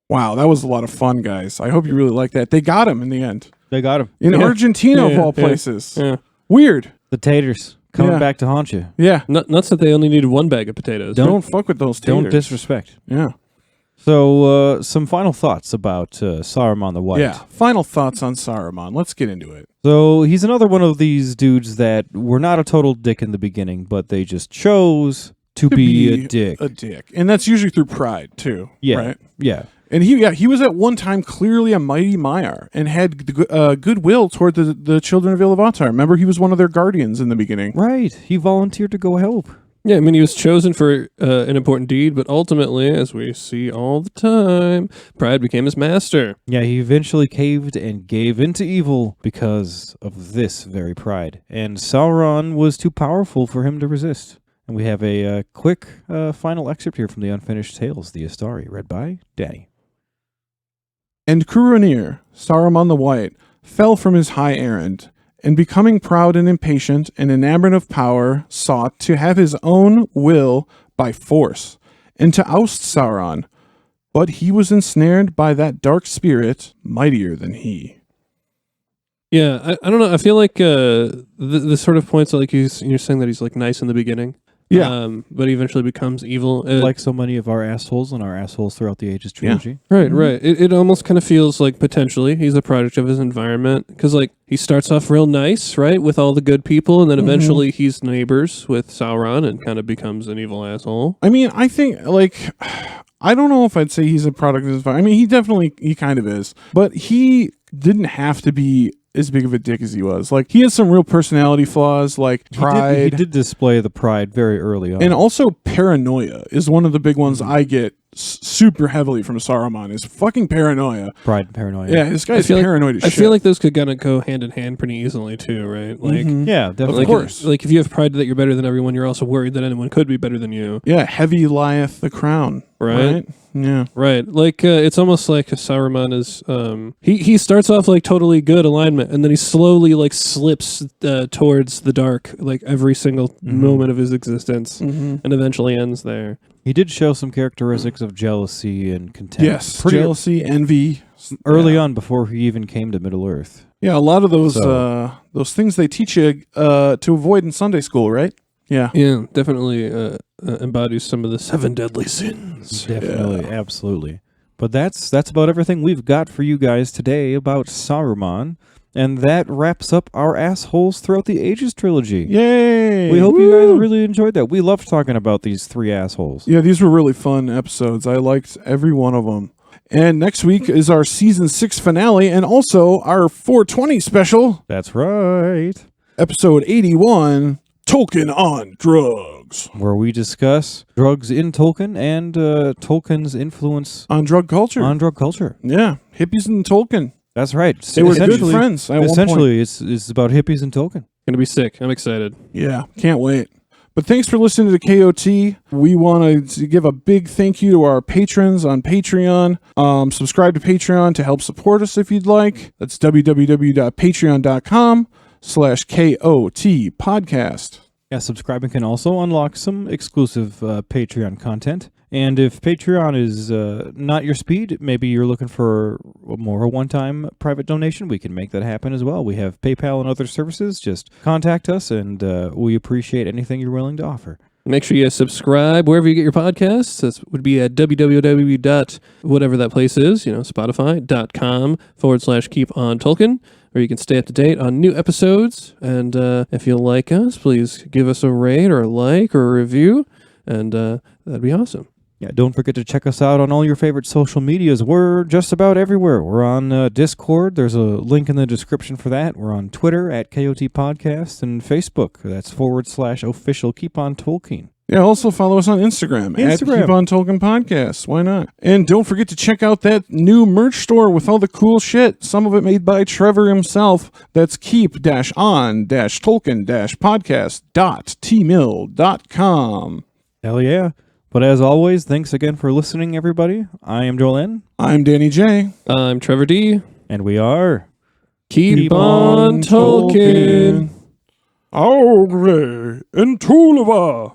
Wow, that was a lot of fun, guys. I hope you really liked that. They got him in the end. They got him. In Argentina, of all places. Weird. The taters coming Yeah. back to haunt you. Yeah. Nuts that they only needed one bag of potatoes. Don't fuck with those taters. Don't disrespect. Yeah. So, some final thoughts about Saruman the White. Yeah. Final thoughts on Saruman. Let's get into it. So, he's another one of these dudes that were not a total dick in the beginning, but they just chose to be a dick. A dick. And that's usually through pride, too. Yeah. Right? Yeah. And he was at one time clearly a mighty Maiar and had goodwill toward the children of Iluvatar. Remember, he was one of their guardians in the beginning. Right. He volunteered to go help. Yeah, I mean, he was chosen for an important deed, but ultimately, as we see all the time, pride became his master. Yeah, he eventually caved and gave into evil because of this very pride. And Sauron was too powerful for him to resist. And we have a quick final excerpt here from the Unfinished Tales, the Astari, read by Danny. And Curanir, Saruman the White, fell from his high errand, and becoming proud and impatient and enamored of power, sought to have his own will by force, and to oust Sauron. But he was ensnared by that dark spirit, mightier than he. Yeah, I don't know. I feel like this sort of points like you're saying that he's like nice in the beginning. Yeah. But he eventually becomes evil. Like so many of our assholes and our assholes throughout the Ages trilogy. Right, right. It almost kind of feels like potentially he's a product of his environment. Because, like, he starts off real nice, right, with all the good people, and then eventually he's neighbors with Sauron and kind of becomes an evil asshole. I mean, I think, like, I don't know if I'd say he's a product of his environment. I mean, he kind of is. But he didn't have to be as big of a dick as he was. Like, he has some real personality flaws, like pride. He did display the pride very early on. And also paranoia is one of the big ones I get super heavily from Saruman, is fucking paranoia. Pride and paranoia. Yeah, this guy's paranoid as shit. I feel like those could kind of go hand in hand pretty easily too, right? Like, Yeah, definitely. Of course. Like if you have pride that you're better than everyone, you're also worried that anyone could be better than you. Yeah, heavy lieth the crown. Right? Yeah. Right. Like it's almost like Saruman is he starts off like totally good alignment, and then he slowly like slips towards the dark like every single moment of his existence, and eventually ends there. He did show some characteristics of jealousy and contempt. Yes, jealousy, envy. Early on, before he even came to Middle Earth. Yeah, a lot of those things they teach you to avoid in Sunday school, right? Yeah. Yeah, definitely embodies some of the 7 deadly sins. Definitely, absolutely. But that's about everything we've got for you guys today about Saruman. And that wraps up our Assholes Throughout the Ages trilogy. Yay! We hope you guys really enjoyed that. We loved talking about these 3 assholes. Yeah, these were really fun episodes. I liked every one of them. And next week is our season 6 finale and also our 420 special. That's right. Episode 81, Tolkien on Drugs. where we discuss drugs in Tolkien and Tolkien's influence On drug culture. on drug culture. Yeah, hippies and Tolkien. That's right. They were good friends at one point. Essentially, it's about hippies and Tolkien. Gonna be sick. I'm excited. Yeah, can't wait. But thanks for listening to KOT. We want to give a big thank you to our patrons on Patreon. Subscribe to Patreon to help support us if you'd like. That's www.patreon.com/KOT podcast. Yeah, subscribing can also unlock some exclusive Patreon content. And if Patreon is not your speed, maybe you're looking for more a one-time private donation, we can make that happen as well. We have PayPal and other services. Just contact us, and we appreciate anything you're willing to offer. Make sure you subscribe wherever you get your podcasts. That would be at www.whatever that place is, Spotify.com/keep-on-Tolkien, where you can stay up to date on new episodes. And if you like us, please give us a rate or a like or a review, and that'd be awesome. Yeah, don't forget to check us out on all your favorite social medias. We're just about everywhere. We're on Discord. There's a link in the description for that. We're on Twitter at KOT Podcast and Facebook. That's /official Keep On Tolkien. Yeah, also follow us on Instagram. At Keep On Tolkien Podcast. Why not? And don't forget to check out that new merch store with all the cool shit. Some of it made by Trevor himself. That's keep-on-tolkien-podcast.tmill.com. Hell yeah. But as always, thanks again for listening, everybody. I am Joel N. I'm Danny J. I'm Trevor D. And we are... Keep on Tolkien. Augre and Tulva.